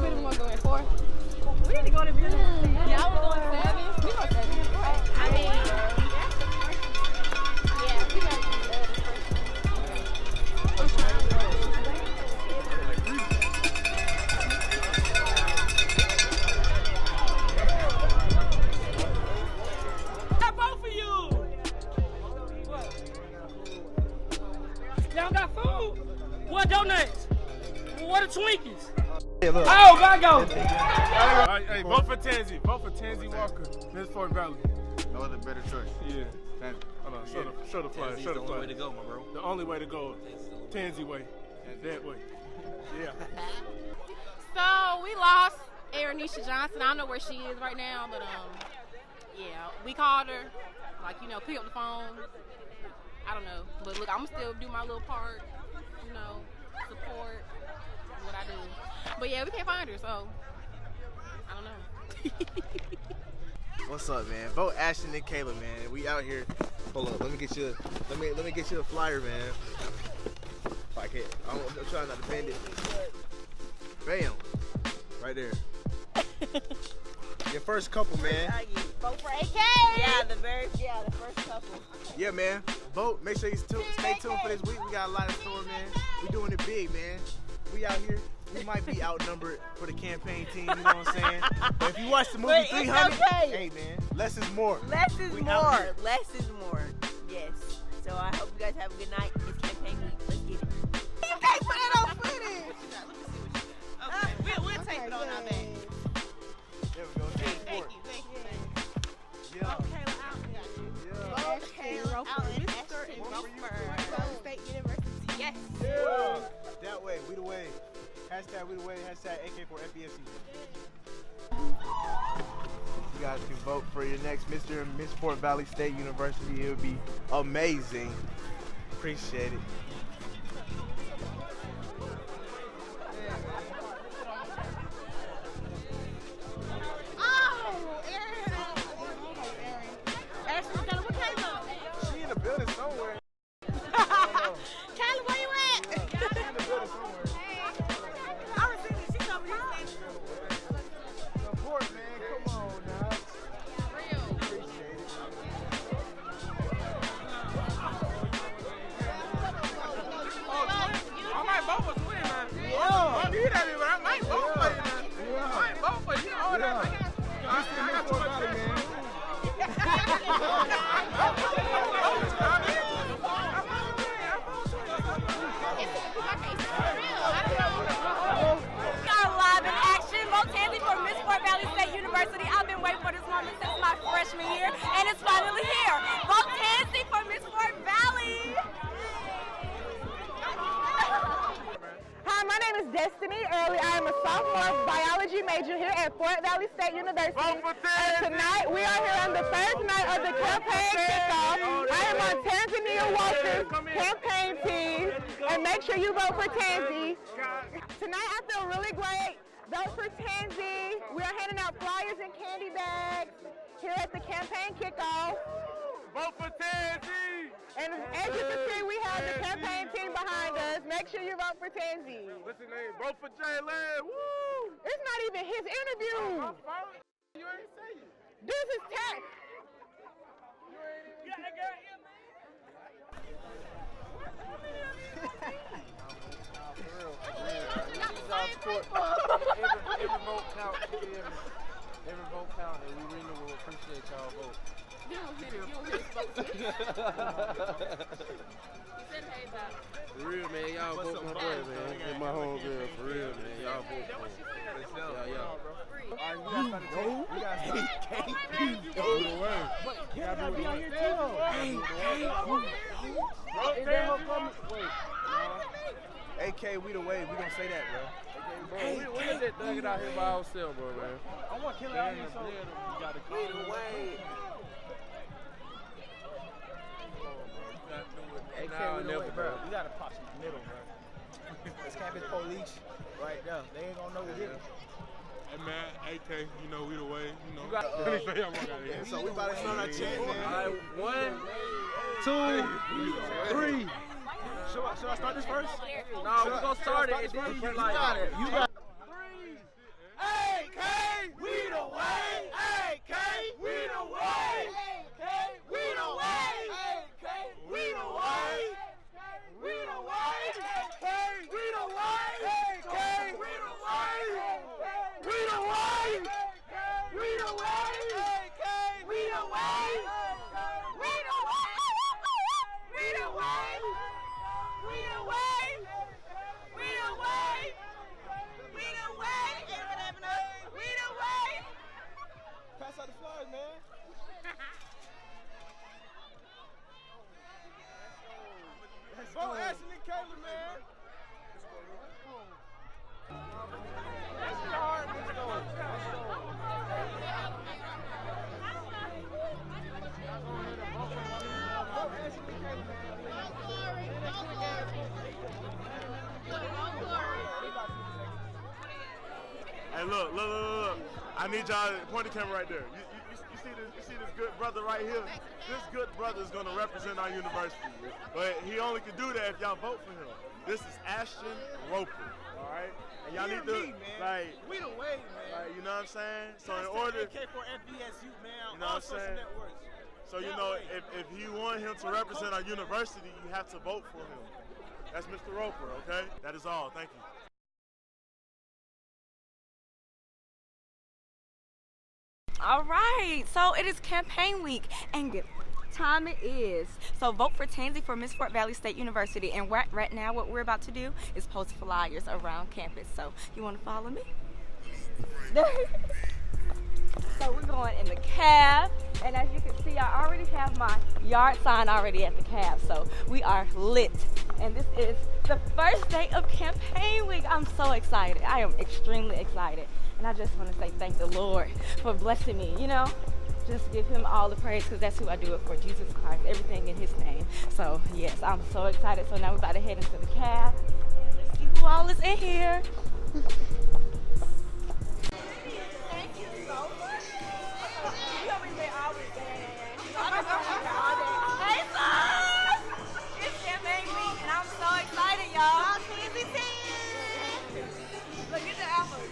many bidders we want to go in? 4? We need to go to bidders. Yeah, I was going 7. We go 7. I mean, yeah, we got to do the first one.
I vote for you. What? Y'all got food? What donuts? What are Twinkies?
Hey, look.
Oh, gotta go.
Hey, vote for Tanzania. Vote for Tanzania Walker, Miss Fort Valley.
No other better choice.
Yeah. Hold on, show the flag. Show the flag. The only way to go, my bro. The only way to go. Tanzania way. That way. Yeah.
So we lost Eraneshia Johnson. I don't know where she is right now, but yeah, we called her, like, you know, pick up the phone. I don't know, but look, I'm gonna still do my little part, you know, support what I do. But yeah, we can't find her, so I don't know.
What's up, man? Vote Ashton and Kayla, man. We out here. Hold up, let me get you a flyer, man. If I can. I'm trying not to bend it. Bam. Right there. Your first couple, man.
Vote for AK. Yeah, the first couple.
Yeah, man. Vote. Make sure you stay tuned for this week. We got a lot in store, man. We doing it big, man. We out here. We might be outnumbered for the campaign team, you know what I'm saying? But if you watch the movie 300,
okay.
Hey, man, less is more.
Less is more. Less is more. Yes. So I hope you guys have a good night. It's campaign week. Let's get it.
Okay, put it on footage. Okay, we'll tape it on our back.
There we go.
Thank you.
Yeah.
Kayla, Outen, State University. Yes.
Yeah. That way, we the way. Hashtag we the way. Hashtag AK4FBSU. You guys can vote for your next Mr. and Miss Fort Valley State University. It would be amazing. Appreciate it. She in the building somewhere.
Kayla, where you at?
She in the building somewhere.
I received it. She told me you said
Support, man. Come on now. Appreciate it.
I might vote for Twin, man.
Yeah.
I don't need that, but I might vote for you, man.
Yeah.
I might vote for you. All that. I got too much shit, man.
live in action. Vote Tanzania for Miss Fort Valley State University. I've been waiting for this moment since my freshman year, and it's finally here. Vote Tanzania for Miss Fort Valley.
Hi, my name is Destiny Early. I am a sophomore biology major here at Fort Valley State University. And tonight we are here on the first night of the campaign kickoff. I am on Tanzania Walker's campaign team. And make sure you vote for Tanzi. Tonight I feel really great. Vote for Tanzi. We are handing out flyers and candy bags here at the campaign kickoff.
Vote for Tanzi!
And as you can see, we have the campaign team behind us. Make sure you vote for Tanzi.
What's his name? Vote for Jaylen. Woo!
It's not even his interview.
You ain't say it.
This is tech.
You got that girl here, man?
Every vote counts. Every vote counts, and we really will appreciate y'all vote.
You don't hit it. You don't hit it.
For real, man, y'all vote my boy, man. And my homegirl, for real, man. Y'all vote for him. Yeah.
You gotta be on your team. AK, we the way. We gonna say that, bro.
Bro, we just thugging out here by ourselves, bro, man.
I want Keila out here, so we the way.
AK, we the way, bro.
You gotta pop in the middle, bro. It's campus police right there. They ain't gonna know what it is.
Hey man, AK, you know we the way, you know.
So we about to start our chant, man.
All right, 1, 2, 3.
Should I start this first?
No, we're gonna start it. And then you like,
you got it.
Hey, look. I need y'all to point the camera right there. You see this good brother right here? This good brother is going to represent our university. But he only can do that if y'all vote for him. This is Ashton Roper, all right? And y'all need to, like,
we the way, man.
Like, you know what I'm saying? So in order,
K4FBSU, man.
you know what I'm saying? So you know, if you want him to represent our university, you have to vote for him. That's Mr. Roper, okay? That is all. Thank you.
All right, so it is campaign week, and good time it is. So vote for Tansy for Miss Fort Valley State University, and right now what we're about to do is post flyers around campus. So you want to follow me? So we're going in the cab, and as you can see, I already have my yard sign already at the cab, so we are lit. And this is the first day of campaign week. I'm so excited. I am extremely excited. And I just want to say thank the Lord for blessing me, you know? Just give him all the praise, because that's who I do it for, Jesus Christ, everything in his name. So yes, I'm so excited. So now we're about to head into the cab, and let's see who all is in here.
Thank you so much. You always say always bad.
Hey, son! It's campaign week, and I'm so excited, y'all. Look at the apples.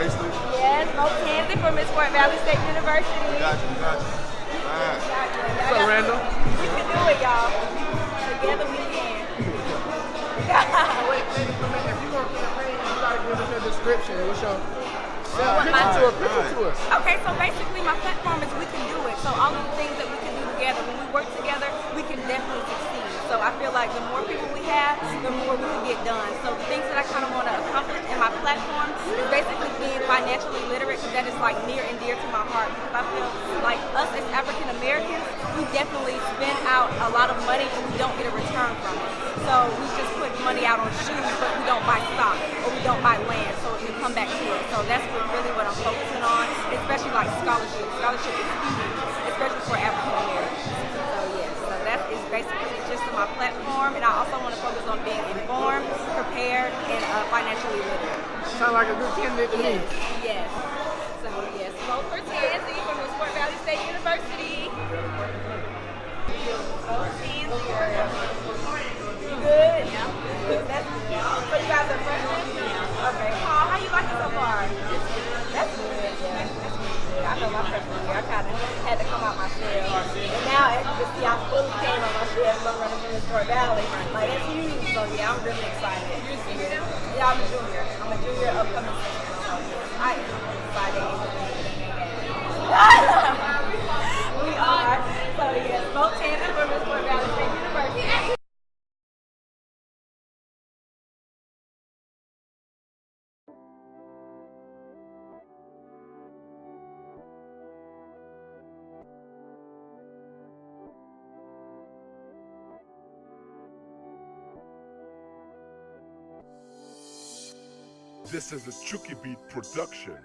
Yes, vote Tansy for Miss Fort Valley State University.
Got you.
What's
up, Randall?
We can do it, y'all. Together we can.
Wait, if you're going to campaign, you got to give us your description. What's your... Pitch to us.
Okay, so basically my platform is we can do it. So all of the things that we can do together, when we work together, we can definitely succeed. So I feel like the more people we have, the more we can get done. So the things that I kind of want to accomplish in my platform is basically being financially literate, because that is like near and dear to my heart. Because I feel like us as African Americans, we definitely spend out a lot of money and we don't get a return from it. So we just put money out on shoes, but we don't buy stock or we don't buy land, so it can come back to us. So that's really what I'm focusing on, especially like scholarship. Scholarship is huge, especially for African Americans. So yes, so that is basically the gist of my platform, and I also want to focus on being informed, prepared, and financially literate.
Sound like a good candidate to me.
Yes. So yes, vote for Tansy from Miss Fort Valley State University. Vote Tansy. You good? Yeah. That's
Valley. Like, it's huge. So, yeah, I'm really excited. You're a senior now? Yeah, I'm a junior. I'm a junior upcoming senior. So, yeah, I am excited. We are. So, yes, vote Tanzania for Miss Fort Valley State University.
This is a Chucky Beat production.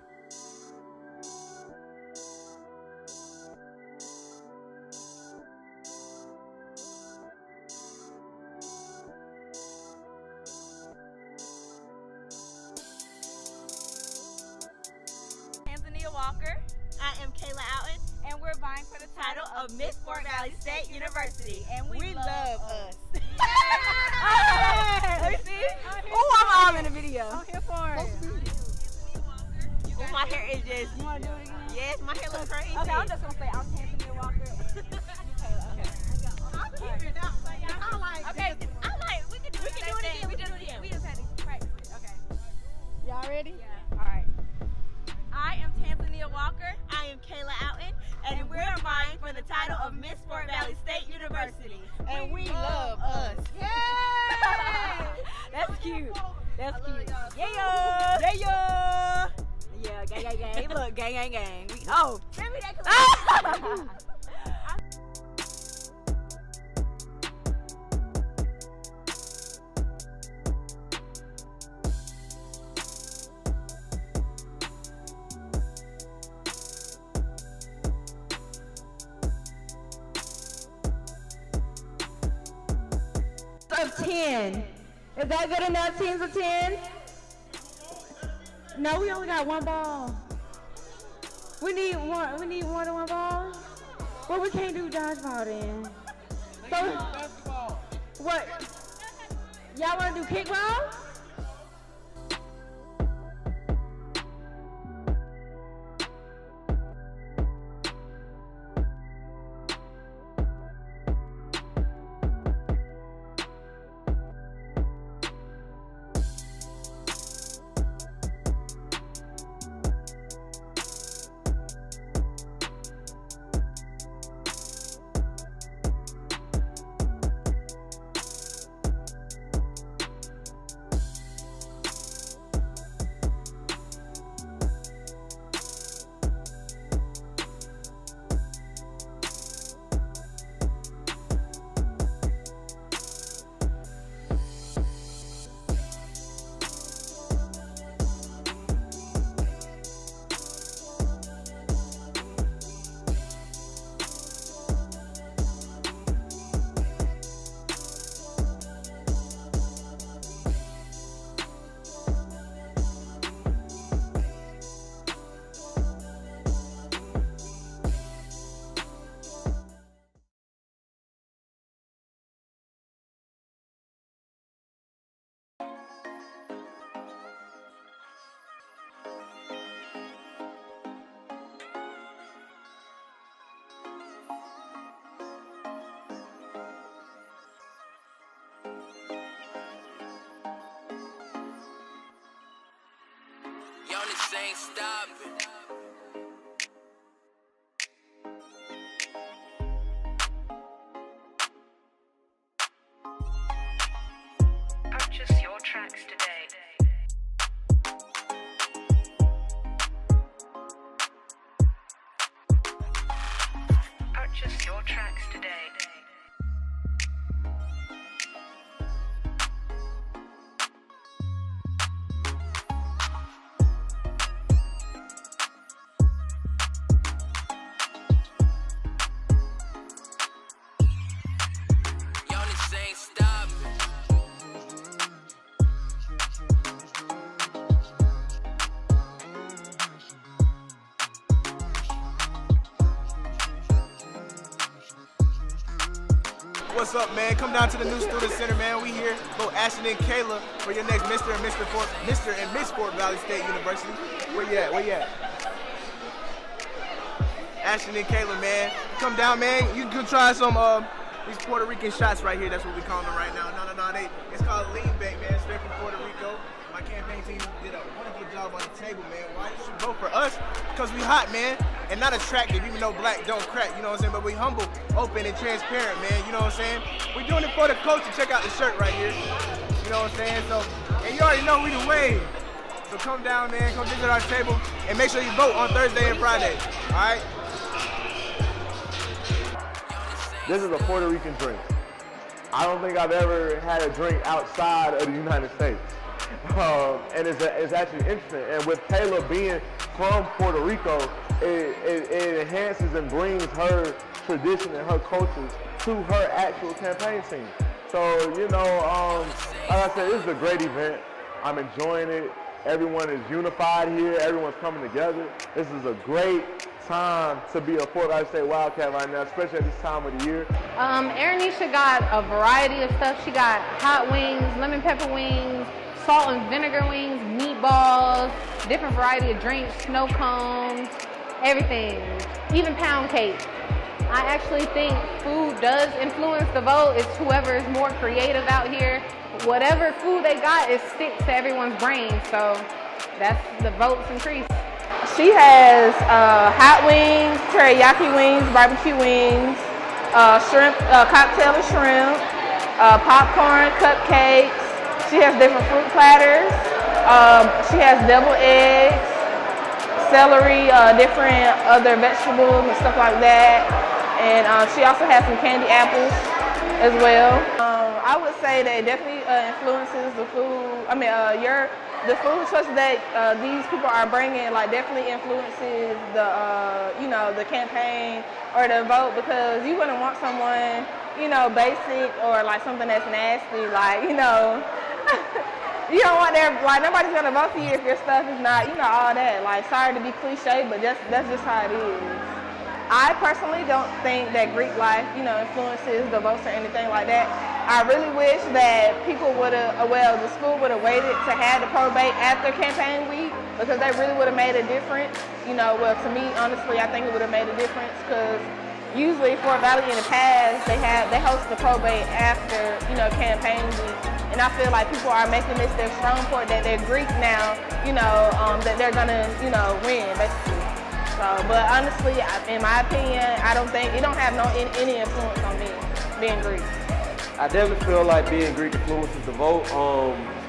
Tanzania Walker. I am Kayla Outen. And we're vying for the title of Miss Fort Valley State University. And we love us. Let me see. Oh, I'm all in the video. I'm here for it. My hair is just. You want to do it again? Yes, my hair looks crazy. Okay, I'm just going to say I'm Tanzania Walker. Okay. I'm keeping it out. Okay, we can do it again. We just had to practice it. Okay. Y'all ready? Yeah. All right. I am Tanzania Walker. I am Kayla Outen. And we're vying for the title of Miss Fort Valley State University. And we love us. Yay! That's cute. That's cute. Yeah. Yeah. Yeah, gang. Look, gang. Oh, send me that clip.
10. Is that good enough, teams of 10? No, we only got one ball. We need more than one ball? Well, we can't do dodgeball then. So, what? Y'all want to do kickball?
Y'all just ain't stopping.
Purchase your tracks today. Purchase your tracks today.
What's up, man? Come down to the new student center, man. We here. Go Ashton and Kayla for your next Mr. and Miss Fort Valley State University. Where you at? Ashton and Kayla, man. Come down, man. You can try some These Puerto Rican shots right here, that's what we call them right now. It's called lean back, man, straight from Puerto Rico. My campaign team did a wonderful job on the table, man. Why you should vote for us? Because we hot, man, and not attractive, even though black don't crack, you know what I'm saying? But we humble, open, and transparent, man, you know what I'm saying? We're doing it for the culture. Check out the shirt right here, you know what I'm saying? So, and you already know we the wave. So come down, man, come visit our table, and make sure you vote on Thursday and Friday, all right?
This is a Puerto Rican drink. I don't think I've ever had a drink outside of the United States. And it's actually interesting. And with Kayla being from Puerto Rico, it enhances and brings her tradition and her cultures to her actual campaign team. So, you know, like I said, this is a great event. I'm enjoying it. Everyone is unified here. Everyone's coming together. This is a great time to be a Fort Valley State Wildcat right now, especially at this time of the year.
Eraneshia got a variety of stuff. She got hot wings, lemon pepper wings, salt and vinegar wings, meatballs, different variety of drinks, snow cones, everything, even pound cake. I actually think food does influence the vote. It's whoever is more creative out here. Whatever food they got, it sticks to everyone's brain. So that's the votes increase.
She has hot wings, teriyaki wings, barbecue wings, shrimp, cocktail of shrimp, popcorn, cupcakes. She has different fruit platters. She has deviled eggs, celery, different other vegetables and stuff like that. And she also has some candy apples as well. I would say that it definitely influences the food. I mean, the food choices that these people are bringing, like, definitely influences the, you know, the campaign or the vote, because you wouldn't want someone, you know, basic or like something that's nasty, like, you know, you don't want their, like, nobody's gonna vote for you if your stuff is not, you know, all that. Like, sorry to be cliche, but that's just how it is. I personally don't think that Greek life, you know, influences the votes or anything like that. I really wish that people would have, the school would have waited to have the probate after campaign week, because that really would have made a difference. You know, well, to me, honestly, I think it would have made a difference, because usually Fort Valley in the past, they host the probate after, you know, campaign week. And I feel like people are making this their strong point, that they're Greek now, you know, that they're gonna, you know, win, basically. So, but honestly, in my opinion, I don't think, it don't have any influence on me, being Greek.
I definitely feel like being Greek influences the vote.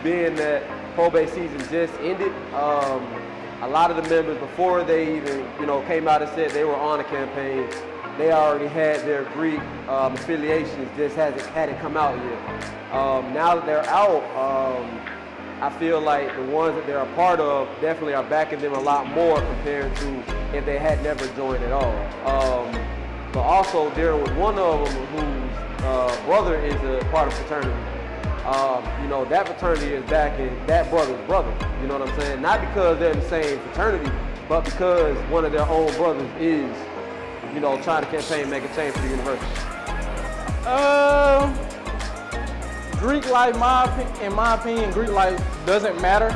Being that probate season just ended, a lot of the members, before they even, you know, came out and said they were on a campaign, they already had their Greek affiliations, just hadn't come out yet. Now that they're out, I feel like the ones that they're a part of definitely are backing them a lot more compared to if they had never joined at all. But also there was one of them whose brother is a part of fraternity. You know, that fraternity is backing that brother's brother. You know what I'm saying? Not because they're in the same fraternity, but because one of their own brothers is, you know, trying to campaign, make a change for the university.
Greek life, in my opinion, Greek life doesn't matter.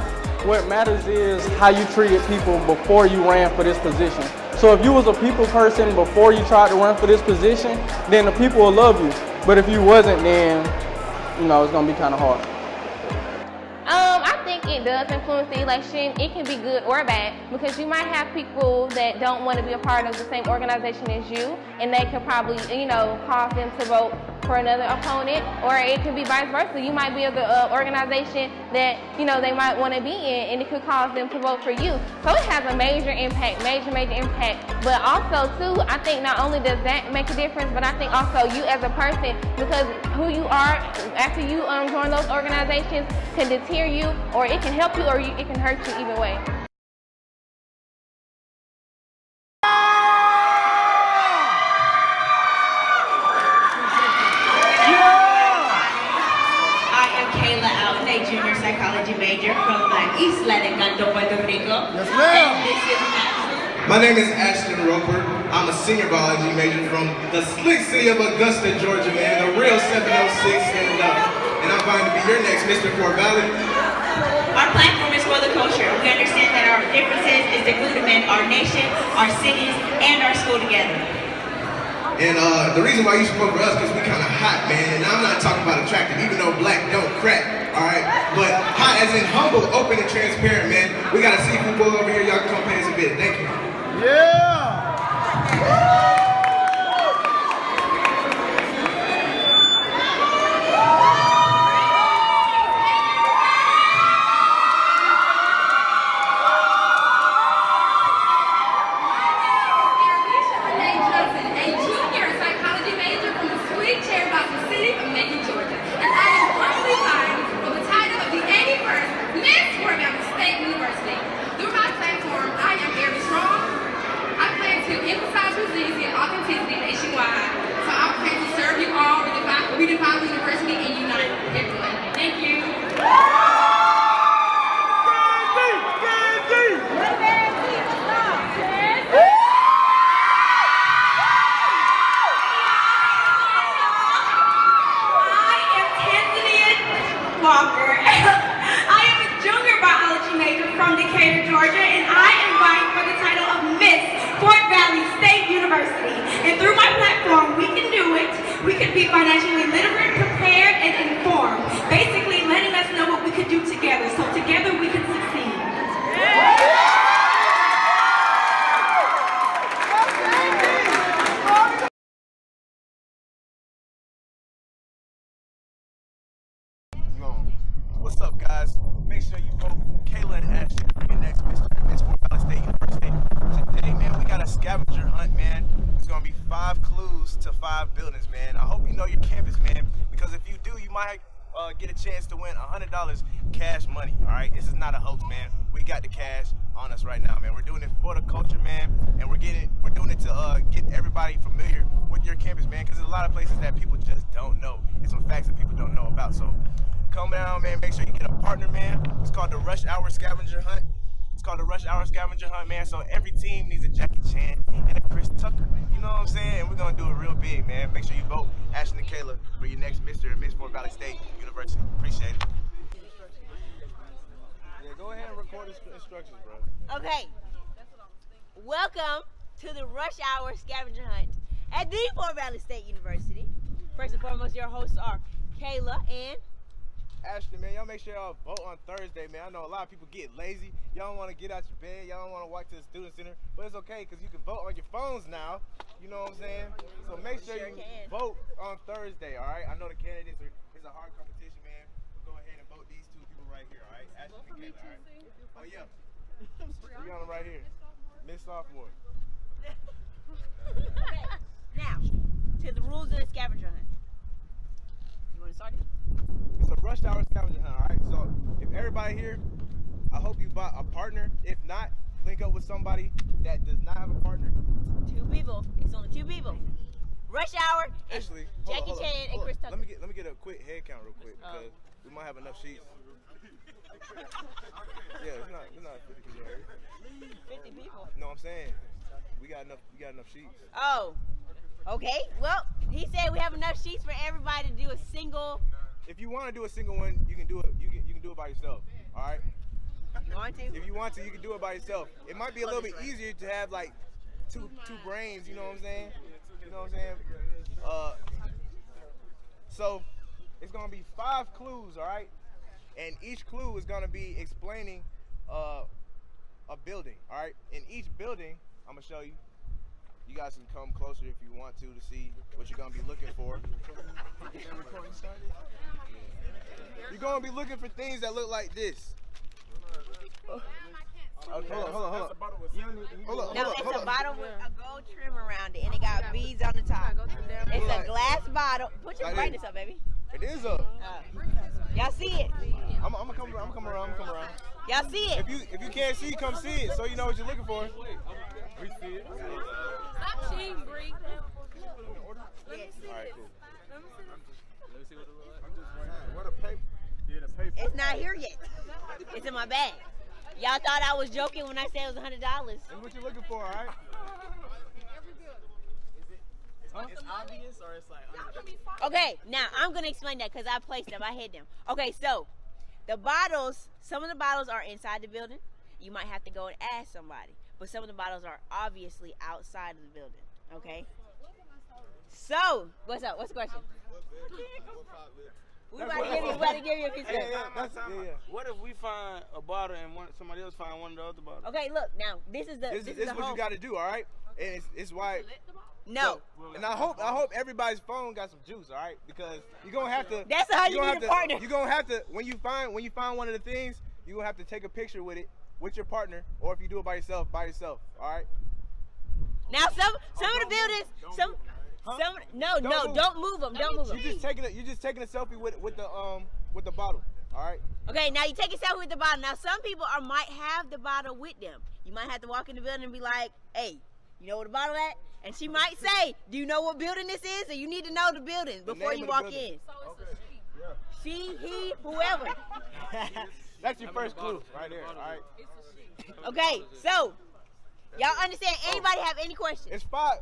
What matters is how you treated people before you ran for this position. So if you was a people person before you tried to run for this position, then the people will love you. But if you wasn't, then, you know, it's gonna be kind of hard.
I think it does influence the election. It can be good or bad, because you might have people that don't want to be a part of the same organization as you, and they could probably, you know, cause them to vote for another opponent, or it could be vice versa. You might be of the organization that, you know, they might want to be in, and it could cause them to vote for you. So it has a major impact, major impact. But also too, I think not only does that make a difference, but I think also you as a person, because who you are after you join those organizations can deter you, or it can help you, or it can hurt you either way.
Kayla, Outen, a junior psychology major from the Isla de Canto, Puerto Rico.
Yes, ma'am.
And this is Ashton.
My name is Ashton Roper. I'm a senior biology major from the slick city of Augusta, Georgia, man. The real 706 standing up. And I'm going to be your next Mr. Fort Valley.
Our platform is for the culture. We understand that our differences is to glue our nation, our cities, and our school together.
And the reason why you should vote for us, because we kind of hot, man. And I'm not talking about attractive, even though black don't crack, all right? But hot as in humble, open, and transparent, man. We got a seafood bowl over here. Y'all can come pay us a bit. Thank you.
Yeah!
Redefine the university and unite everyone. Thank you.
I am Tanzania Walker. I am a junior biology major from Decatur, Georgia, and I am vying for the title of Miss Fort Valley State University. And through my platform, we can do it. We can be financially literate, prepared, and informed. Basically, letting us know what we could do together. So together we can succeed.
What's up, guys? Make sure you vote Kayla and Ashton for your next Miss Fort Valley State University. Today, man, we got a scavenger hunt, man. It's gonna be 5 clues to 5 buildings, man. I hope you know your campus, man, because if you do, you might get a chance to win $100 cash money. All right, this is not a hoax, man. We got the cash on us right now, man. We're doing it for the culture, man, and we're doing it to get everybody familiar with your campus, man, because there's a lot of places that people just don't know. It's some facts that people don't know about. So come down, man. Make sure you get a partner, man. It's called the Rush Hour Scavenger Hunt. It's called the Rush Hour Scavenger Hunt, man. So every team needs a Jackie Chan and a Chris Tucker. You know what I'm saying? And we're going to do it real big, man. Make sure you vote Ashton and Kayla for your next Mr. and Miss Fort Valley State University. Appreciate it.
Yeah, go ahead and record the instructions, bro.
Okay. Welcome to the Rush Hour Scavenger Hunt at the Fort Valley State University. First and foremost, your hosts are Kayla and
Ashton, man, y'all make sure y'all vote on Thursday, man. I know a lot of people get lazy. Y'all don't want to get out your bed. Y'all don't want to walk to the student center. But it's okay, because you can vote on your phones now. You know what I'm saying? So make sure you vote on Thursday, all right? I know the candidates it's a hard competition, man. Go ahead and vote these 2 people right here, all right? Ashton and Kayla, all right? Oh, yeah. We got them right here. Miss Sophomore.
Okay, now, to the rules of the scavenger hunt. You want to start it?
It's a rush hour scavenger hunt, all right? So if everybody here, I hope you bought a partner. If not, link up with somebody that does not have a partner.
2 people. It's only 2 people. Rush Hour is
Actually,
Jackie Chan and Chris Tucker.
Let me get a quick head count real quick because we might have enough sheets. Yeah, it's not 50 people.
50 people.
No, I'm saying we got enough sheets.
Oh, okay. Well, he said we have enough sheets for everybody to do a single.
If you want to do a single one, you can do it. You can do it by yourself. All right.
You want to?
If you want to, you can do it by yourself. It might be a little bit easier to have like two brains. You know what I'm saying? You know what I'm saying? So it's gonna be 5 clues. All right. And each clue is gonna be explaining a building. All right. In each building, I'm gonna show you. You guys can come closer if you want to see what you're gonna be looking for. You're gonna be looking for things that look like this. Okay, hold on.
No, it's a bottle with a gold trim around it, and it got beads on the top. It's a glass bottle. Put your brightness up, baby.
It is up.
Y'all see it?
I'm gonna come around.
Y'all see it?
If you can't see, come see it, so you know what you're looking for. We see it.
Stop cheating, Bree.
Yes. All right, cool. Let me see what it looks like. What a paper. Yeah, the paper.
It's not here yet. It's in my bag. Y'all thought I was joking when I said it was $100.
That's what you're looking for, all right?
It's obvious or it's like
Okay, now I'm going to explain that because I placed them. I hid them. Okay, so the bottles, some of the bottles are inside the building. You might have to go and ask somebody. But some of the bottles are obviously outside of the building, okay? So, what's up? What's the question? We about to give you a piece of it.
What if we find a bottle and somebody else find one of the other bottles?
Okay, look, now, this is
what you got to do, all right? And it's why.
No.
So, and I hope everybody's phone got some juice, all right? Because you're gonna have to.
That's how you need a partner.
You're gonna have to when you find one of the things, you're gonna have to take a picture with it with your partner, or if you do it by yourself, all right?
Now some of the buildings, don't move them. Don't move them.
You're just taking a selfie with the bottle, all right?
Okay, now you take a selfie with the bottle. Now some people might have the bottle with them. You might have to walk in the building and be like, hey, you know where the bottle at? And she might say, do you know what building this is? Or you need to know the building before you walk in. So it's a she, he, whoever.
That's your first clue right there, all right?
Okay, so y'all understand? Anybody have any questions?
It's four.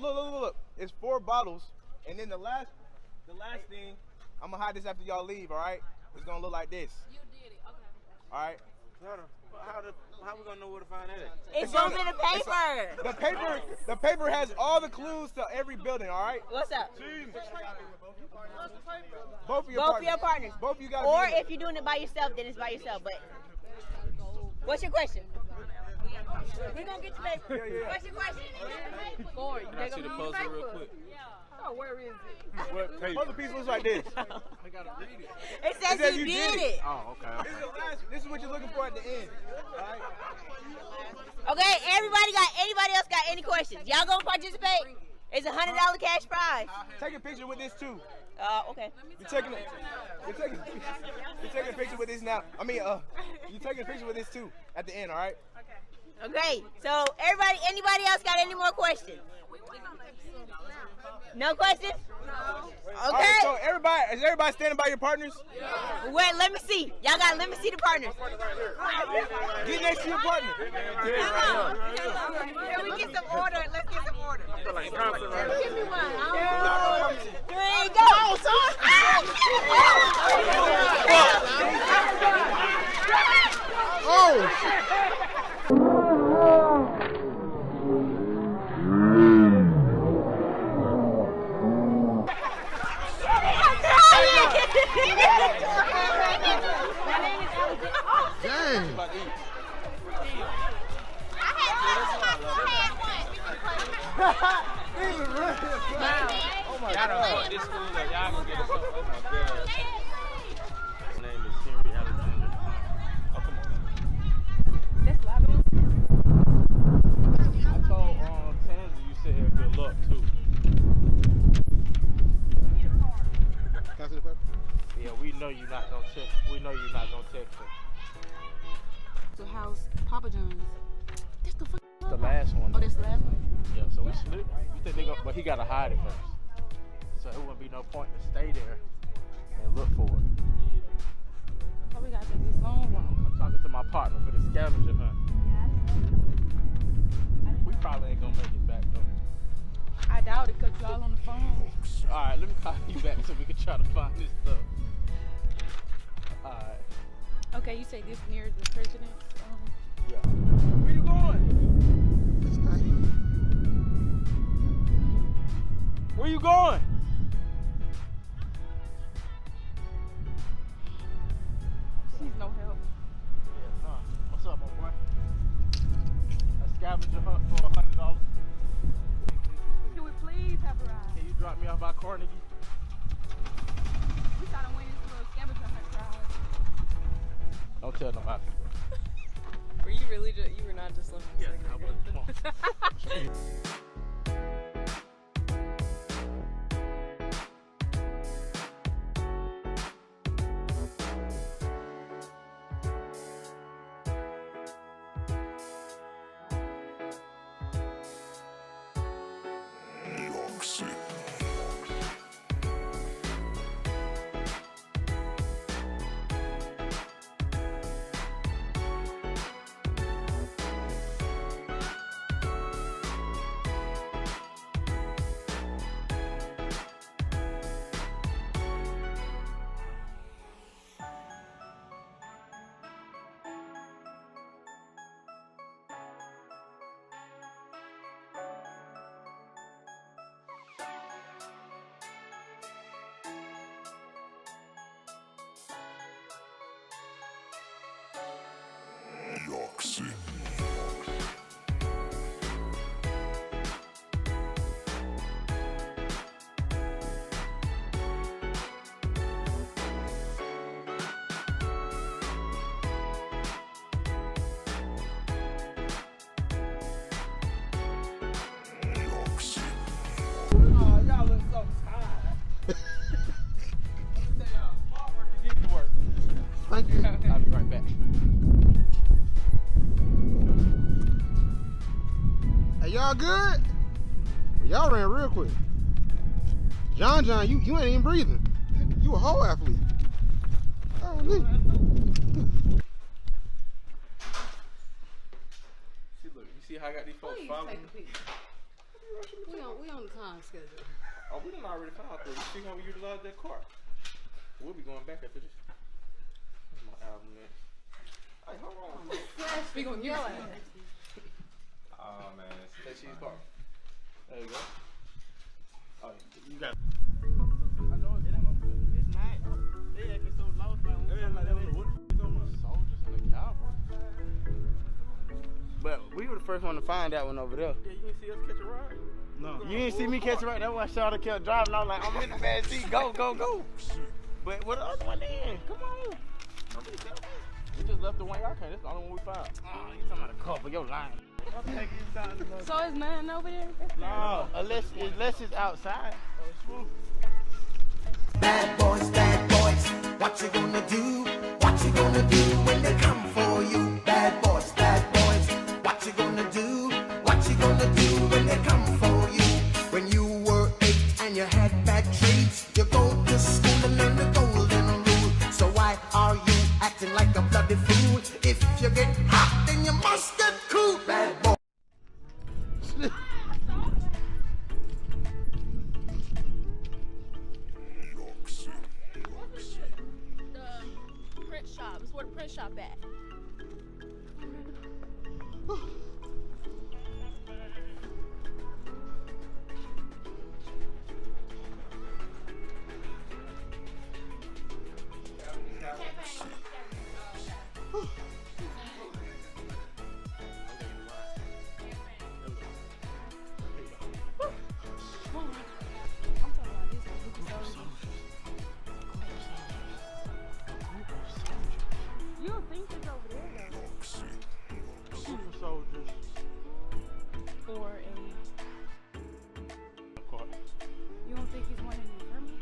Look. It's 4 bottles, and then the last thing, I'm gonna hide this after y'all leave. All right? It's gonna look like this. You did it. Okay. All right.
How we gonna know where to find that at?
It's gonna be the paper.
The paper has all the clues to every building. All right.
What's up?
Both of your partners. Both of you guys.
Or if you're doing it by yourself, then it's by yourself. But what's your question? We're gonna get your paper.
Yeah.
What's your question?
Can I see the puzzle real quick?
Oh, where is it?
What paper? Puzzle piece looks like this.
I gotta read it.
It says you did it.
Oh, okay.
This is what you're looking for at the end. All right.
Okay, anybody else got any questions? Y'all gonna participate? It's $100 cash prize.
Take a picture with this too.
Okay.
You're taking a picture with this now. I mean, you're taking a picture with this too at the end. All right.
Okay. So anybody else got any more questions? No questions? No. Okay.
All right, so is everybody standing by your partners?
Yeah. Wait, let me see. Let me see the partners.
Get next to your partner.
Can we get some order? Let's get some order.
Give me
one. 3, go.
Dang.
Oh my God. This school, y'all gonna get us up. Oh my God. His name is Henry Alexander. Oh, come on.
That's loud.
I told Tanzania you said good luck too.
Can I see the paper?
Yeah, we know you're not gonna check. We know you're not gonna text her.
The house, Papa John's. That's the
last one.
Oh, that's the last one?
Yeah, so we split. You think they but he gotta hide it first. So it wouldn't be no point to stay there and look for it.
So we gotta take this long walk.
I'm talking to my partner for the scavenger hunt. We probably ain't gonna make it back though.
I doubt it because y'all on the phone.
Alright, let me call you back so we can try to find this stuff. Alright.
Okay, you say this near the president?
Yeah. Where you going? Where you going?
She's no help.
Yeah, nah. What's up, my boy? A scavenger hunt for $100.
Can we please have a ride?
Can you drop me off by Carnegie?
We trying to win this little scavenger hunt prize.
Don't tell nobody.
Were you really you were not just looking for a second?
Yeah,
Y'all look so tired. Hard work is easy work.
Thank you.
I'll be right back.
Hey, y'all good? Well, y'all ran real quick. John, you ain't even breathing. You a whole athlete. Oh,
See, look, you see how I got these folks following me?
We on the time schedule.
Oh, we done already found out. See how we utilize that car? We'll be going back after this. Where's my album, man? Hey, hold on.
We gonna yell at her.
Oh, man. That cheese bar. There you go. Oh, you got I know it's one up there. It's not. They acting so lost. Like, what is on the soldiers and the cowboys?
But we were the first one to find that one over there.
Yeah, you didn't see us catch a ride?
No. You didn't see me catch a ride. That's why Shawty kept driving. I was like, I'm in the back seat. Go, go, go. But what the other one in? Come on.
We just left the one y'all came. That's the only one we found.
Oh, you talking about a couple. You're lying.
So is none over there?
No, unless it's outside.
Bad boys, what you gonna do? What you gonna do when they come for you? Bad boys, what you gonna do? What you gonna do when they come for you? When you were 8 and you had bad traits, you go to school and learn the golden rule. So why are you acting like a bloody fool? If you get hot, then you must get cool. Bad boy.
The print shop. It's where the print shop at. You don't think it's over there though?
Super soldiers.
For a. You don't think he's one in the army?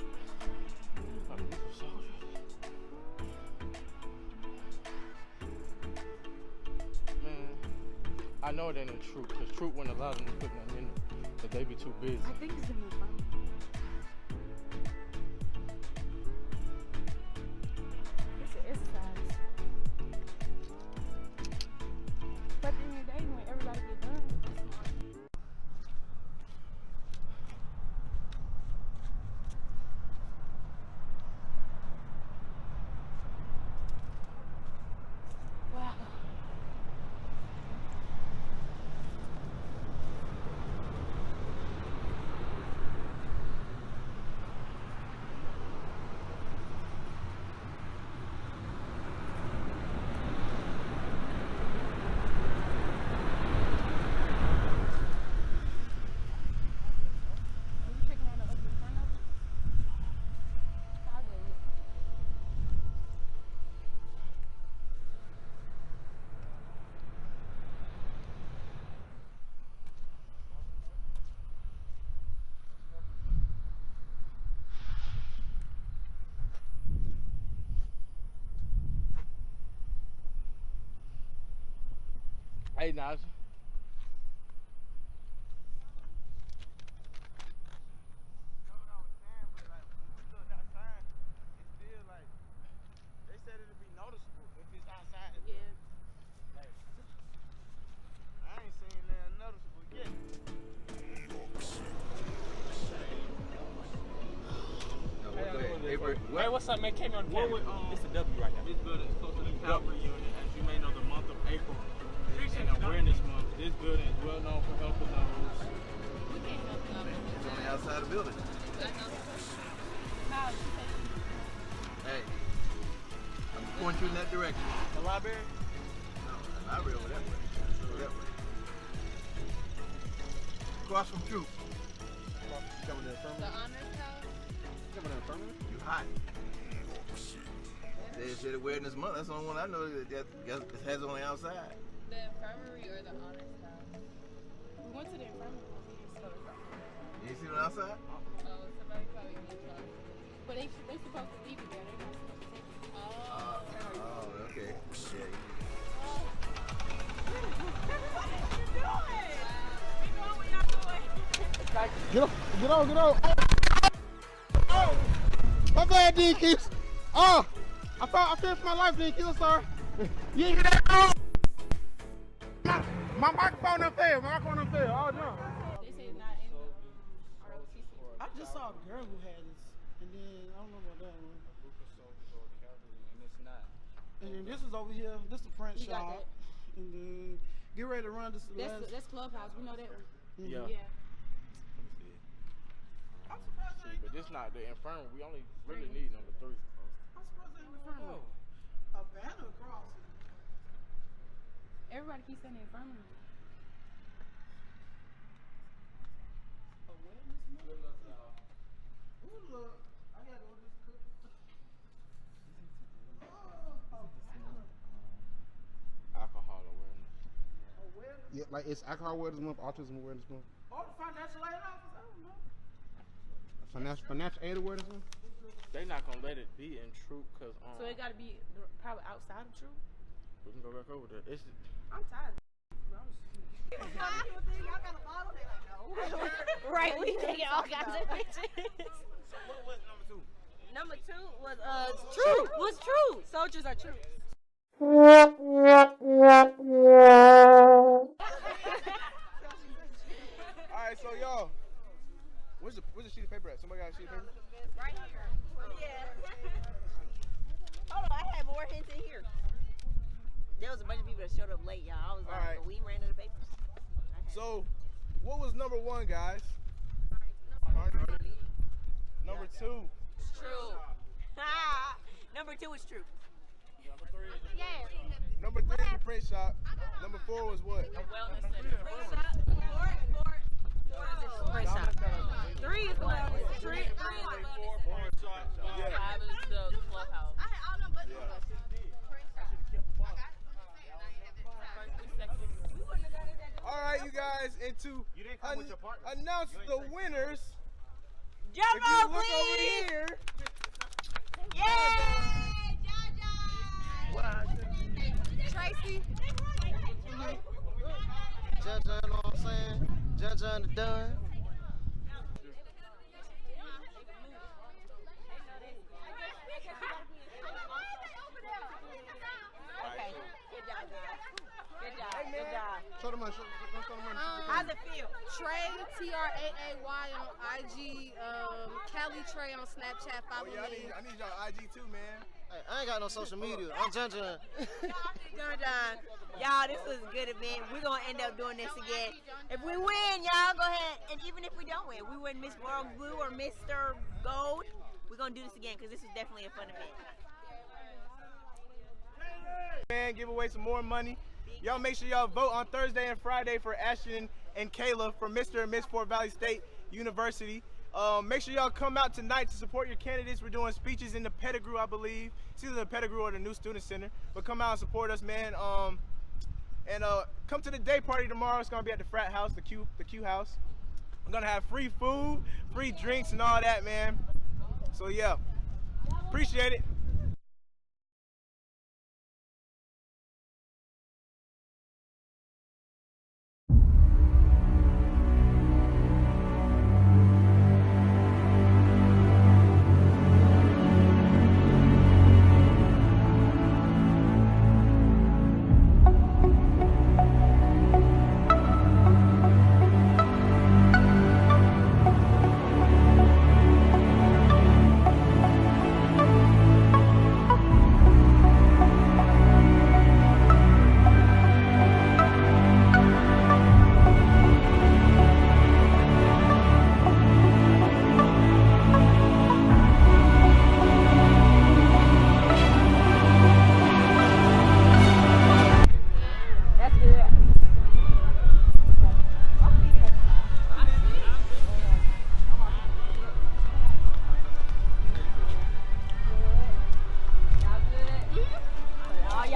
Man, I know it ain't a troop, because troop wouldn't allow them to put nothing in them, because they be too busy.
I think he's in the army. It's an exercise. But at the end of the day, when everybody get done, wow.
Hey, Naj.
Hey, what's up, man? Came on the camera. It's a W right now.
This building is close to the Calvary Unit. As you may know, the month of April is an awareness month. This building is well known for helping those.
It's on the outside of the building. Hey, I'm pointing you in that direction.
The library?
No, I read over that way. Across from Troop.
You coming to the infirmary?
The honors house?
You coming to the infirmary?
You hot. They said awareness month. That's the only one I know that has it on the outside.
The infirmary or the honors house? We went to the infirmary.
You see it on the outside?
Oh, somebody probably did talk. But they supposed to leave it there. They're not supposed to take it.
Oh, okay. Yeah.
Get on. Oh! My bad, D Keeps. Oh! I feared for my life, D Keeps. I'm sorry. You ain't hear that? My microphone up there. Oh, no.
They say it's not in the ROTC.
I just saw a girl who had this, and then I don't know about that one. And then this is over here. This is the French
You got
shop. And then get ready to run this.
That's Clubhouse. We know that one.
Yeah. But this not the infirmary. We only really need number 3.
I'm supposed to in the infirmary. A banner across.
Everybody keeps saying the infirmary.
Ooh, look. I gotta go to this cook.
Alcohol awareness.
Yeah, like it's Alcohol Awareness Month, Autism Awareness Month,
Oh, the financial aid office. I don't know.
Financial Aid Awareness Month.
They not gonna let it be in Troop because
So it got to be probably outside of True.
we can go back over there. It's
I'm tired. Right, we taking all kinds of pictures.
So what was number 2?
Number 2 was True. Was True. Soldiers are true.
Alright, so y'all, where's the sheet of paper at? Somebody got a sheet of paper?
Right here. Yeah. Hold on, I had more hints in here. There was a bunch of people that showed up late, y'all. I was like, but we ran out of papers.
So, what was number 1, guys? Number 2.
It's true. Number 2 is true.
Number 3 is the print shop. Number 4 was what?
The wellness center. Print shop. 3 is the wellness center. 3 is the wellness center. 5 is the clubhouse. I had all them but
All right, you guys, and to announce the winners,
Jump
if you
on,
look
please.
over here,
Tracy.
Judge, you know what I'm saying? Judge on the done.
Okay, good job, guys. Good job.
Show them money. Show them money.
How's it feel?
Trey, T-R-A-A-Y on IG, Kelly Trey on Snapchat, follow me.
I need y'all IG too, man.
Hey, I ain't got no social media. I'm John.
Y'all, this was a good event. We're going to end up doing this again. If we win, y'all go ahead. And even if we don't win, we win Miss World Blue or Mr. Gold, we're going to do this again because this was definitely a fun event.
Man, give away some more money. Y'all make sure y'all vote on Thursday and Friday for Ashton and Kayla for Mr. and Miss Fort Valley State University. Make sure y'all come out tonight to support your candidates. We're doing speeches in the Pettigrew, I believe. It's either the Pettigrew or the New Student Center. But come out and support us, man. And come to the day party tomorrow. It's gonna be at the frat house, the Q house. I'm gonna have free food, free drinks, and all that, man. So yeah, appreciate it.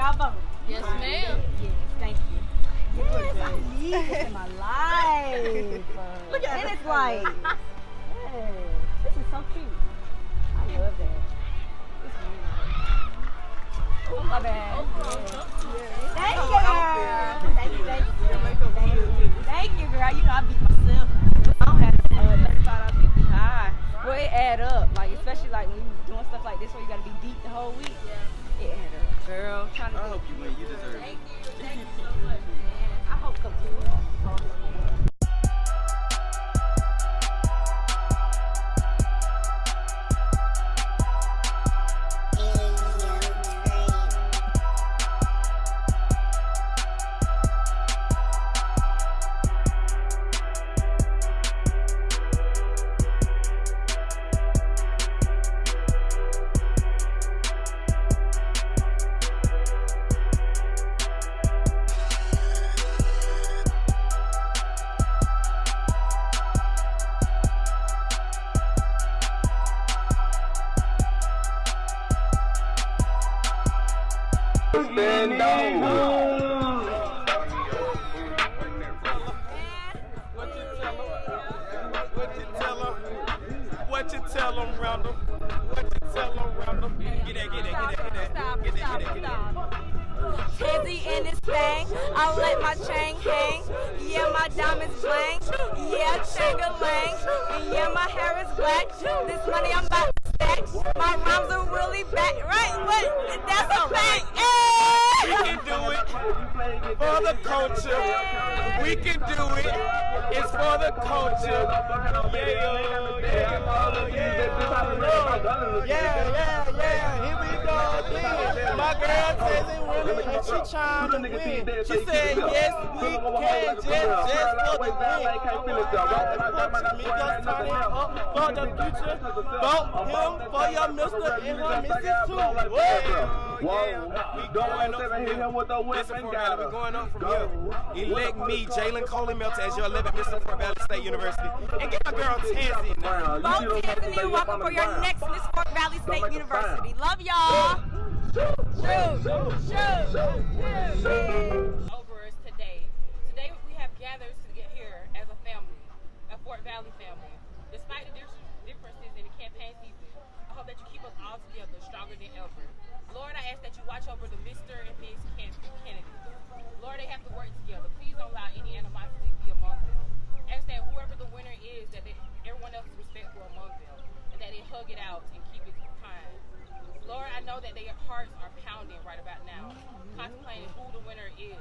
y'all voted?
Yes, ma'am.
Yes, thank you. Yes, I need this in my life.
Look at
and
it.
it's like, yes, this is so cute. I love that. It's really nice. Oh, my bad. Thank you, girl. Thank you, thank you. Thank you, girl. You know, I beat myself. I don't have $35 50 high. Well, it add up. Like, especially like when you doing stuff like this where you got to be beat the whole week. It add up, girl. I
hope you win. You deserve it.
Thank you. Thank you so much, man. I hope so too.
Stand down.
What you tell them, Randall? What you tell them, Randall? Get that.
Tizzy in this thing, I let my chain hang. Yeah, my diamonds bling. Yeah, ching-a-ling. And yeah, my hair is black. This money I'm about to stack. My rhymes are really back. Right? What? That's a fact.
We can do it for the culture. We can do it. It's for the culture.
Yeah. Here we go again. My girl Tizzy really, and she trying to win. She said, yes, we can, just for the win. Just turn it up for the future. Vote him for your Mr. and her Mrs. too.
We going up from here. Listen, Fort Valley, we going up from here. Elect me, Jalen Coley-Melton, as your 11th Mr. Fort Valley State University. And get my girl Tansy in there.
Vote Tanzania Walker for your next Miss Fort Valley State University. Love y'all. Shoot.
Over us today. Today we have gathered to get here as a family, a Fort Valley family. Despite the differences in the campaign season, I hope that you keep us all together, stronger than ever. Lord, I ask that you watch over the Mr. and Miss Kennedy. Lord, they have to work together. Please don't allow any animosity to be among them. Ask that whoever the winner is, that everyone else is respectful among them, and that they hug it out and keep it kind. Lord, I know that their hearts are pounding right about now, contemplating who the winner is.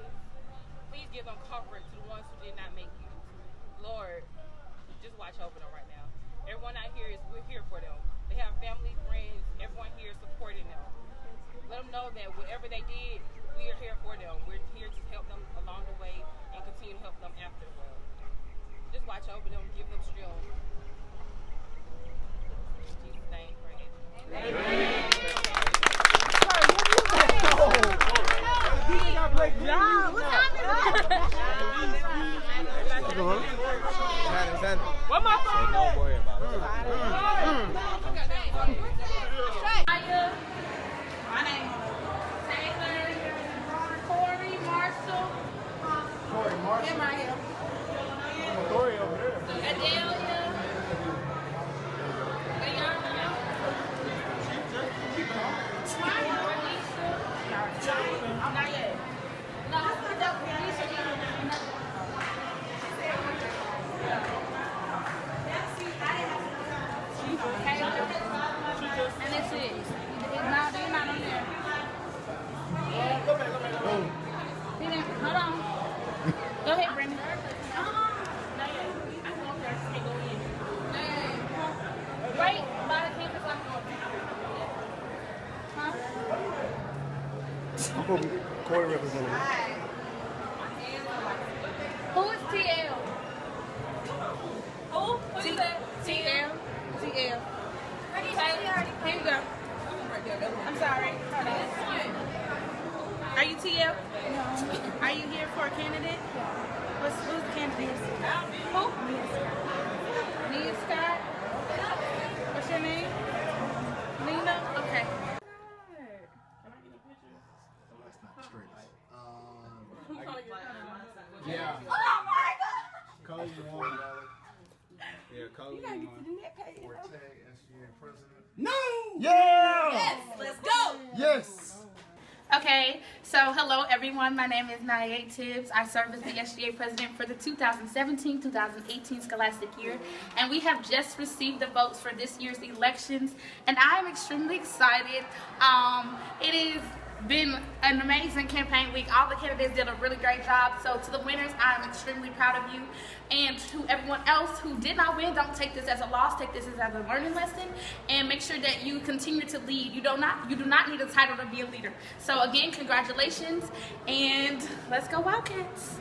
Please give them comfort to the ones who did not make it. Lord, just watch over them right now. Everyone out here we're here for them. They have family, friends, everyone here is supporting them. Let them know that whatever they did, we are here for them. We're here to help them along the way and continue to help them afterward. Just watch over them, give them strength. In Jesus' name, pray. Amen.
What my phone?
Don't worry about it.
My name is Taylor, Corey, Marshall. Him right here.
Corey over there.
Adelia. Not yet. No, and that's it. It's not, they're not on there. Hold on. Go ahead, Brandon. Wait, by the campus like
I'm going to be Corey representative.
who is TL? Who? Who is that? TL. TL. Here you go. I'm sorry. Hold on. Are you TL? No. Are you here for a candidate? Who's the candidate? Who? Nia Scott. What's your name? Lena? Okay.
Yeah.
Oh my God!
Cole won. Yeah, Cole
You gotta get
won.
to the net page.
No!
Yes, let's go.
Yes.
Okay, so hello everyone. My name is Naya Tibbs. I serve as the SGA president for the 2017-2018 scholastic year, and we have just received the votes for this year's elections, and I am extremely excited. It has been an amazing campaign week. All the candidates did a really great job. So to the winners, I am extremely proud of you. And to everyone else who did not win, don't take this as a loss. Take this as a learning lesson, and make sure that you continue to lead. You do not need a title to be a leader. So again, congratulations, and let's go Wildcats.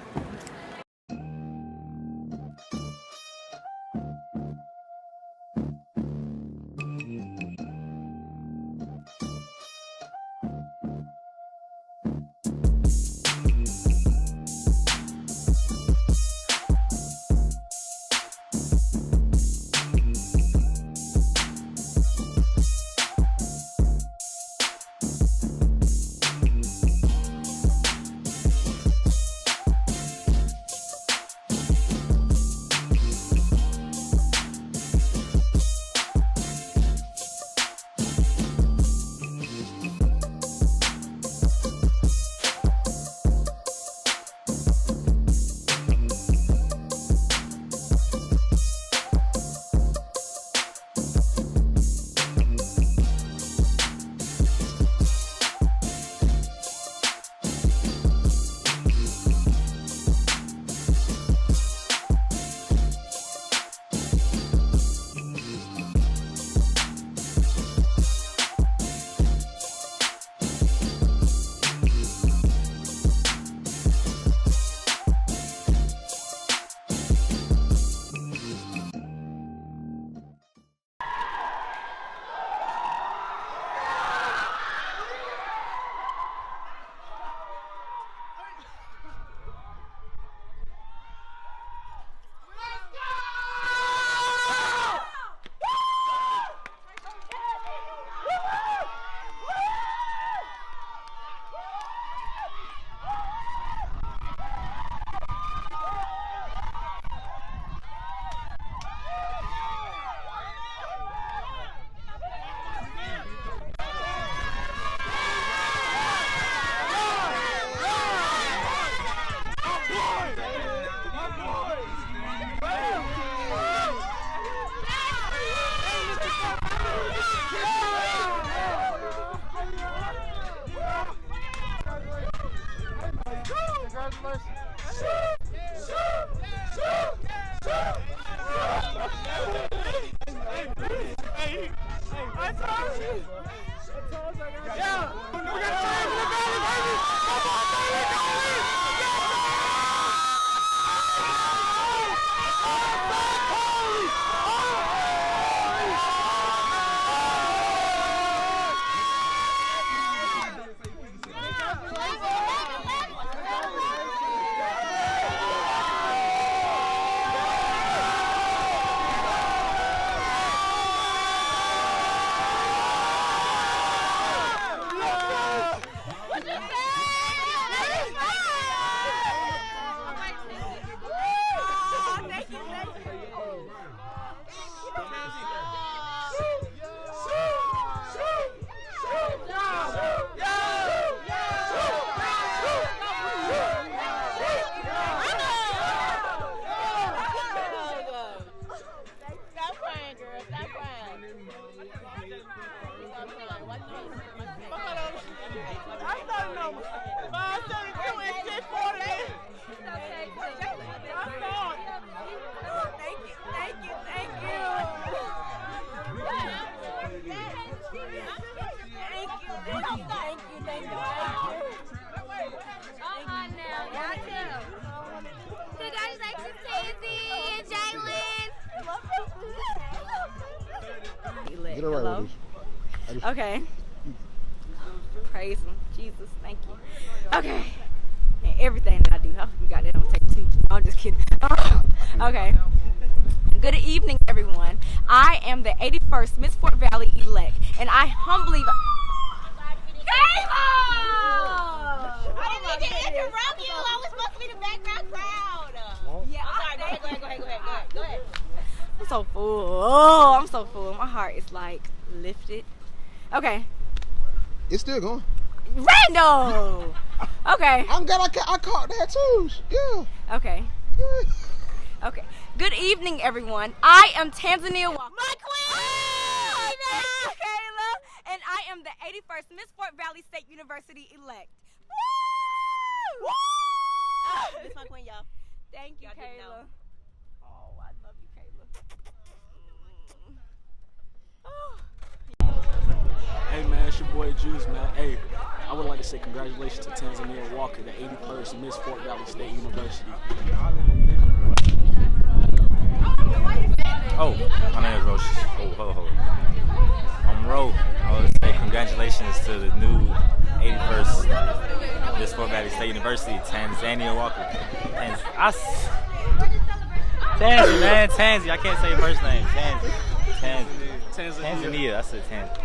Hello? Okay. Praise him. Jesus, thank you. Okay. And everything that I do. I hope you got that on tape too. No, I'm just kidding. Okay. Good evening, everyone. I am the 81st Miss Fort Valley elect, and I humbly...
Kayla! I didn't mean to interrupt you. I was supposed to be the background crowd. Okay, go ahead. I'm so full. Oh, I'm so full. My heart is like lifted. Okay.
It's still going.
Randall! Okay.
I'm glad I caught that too. Yeah.
Okay. Okay. Good evening, everyone. I am Tanzania Walker. My queen! Thank you, Kayla. And I am the 81st Miss Fort Valley State University elect. Woo! Woo!
Miss my queen, y'all.
Thank you, Kayla. Oh, I love you, Kayla.
Hey man, it's your boy Juice, man. Hey, I would like to say congratulations to Tanzania Walker, the 81st Miss Fort Valley State University.
Oh, my name is Roche. I'm Ro. I would say congratulations to the new 81st Miss Fort Valley State University, Tanzania Walker. Tanzy, man, Tanzy. I can't say your first name. Tanzania. I said Tanzy.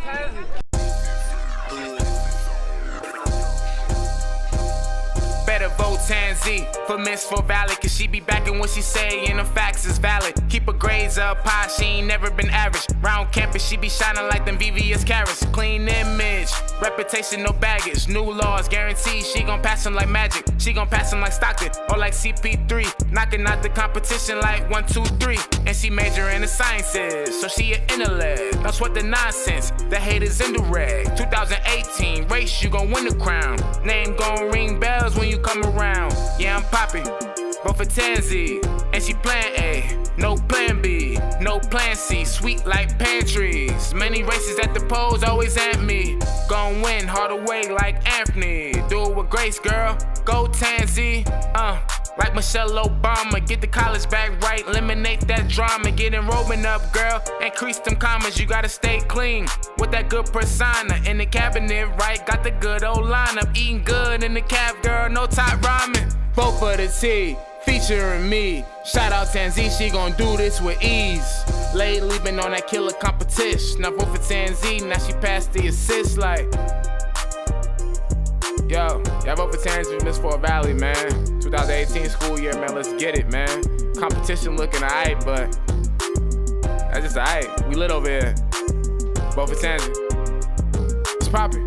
Better vote Tanzy for Miss Fort Valley, cause she be backing what she say and the facts is valid. Keep her grades up high, she ain't never been average. Round campus, she be shining like them VVS carrots. Clean image, reputation, no baggage. New laws, guaranteed she gon' pass them like magic. She gon' pass them like Stockton or like CP3. Knocking out the competition like 1, 2, 3. And she major in the sciences, so she an intellect. Don't sweat the nonsense, the haters indirect. 2018 race, you gon' win the crown. Name gon' ring bells when you come around. Yeah, I'm popping, vote for Tanzy. And she plan A, no plan B, no plan C. Sweet like pantries. Many races at the polls always at me. Gon' win hard away like Anthony. Do it with grace, girl. Go Tanzy. Like Michelle Obama, get the college back right, eliminate that drama, get enrollment up, girl, increase them commas, you gotta stay clean, with that good persona, in the cabinet, right, got the good old lineup, eating good in the cab, girl, no top ramen, vote for the T, featuring me, shout out Tanzy, she gon' do this with ease, lately been on that killer competition, now vote for Tanzy, now she passed the assist, like, yo, y'all vote for Tanzy Miss Fort Valley, man. 2018 school year, man, let's get it, man. Competition looking alright, but that's just alright. We lit over here. Vote for Tanzy. It's poppin'.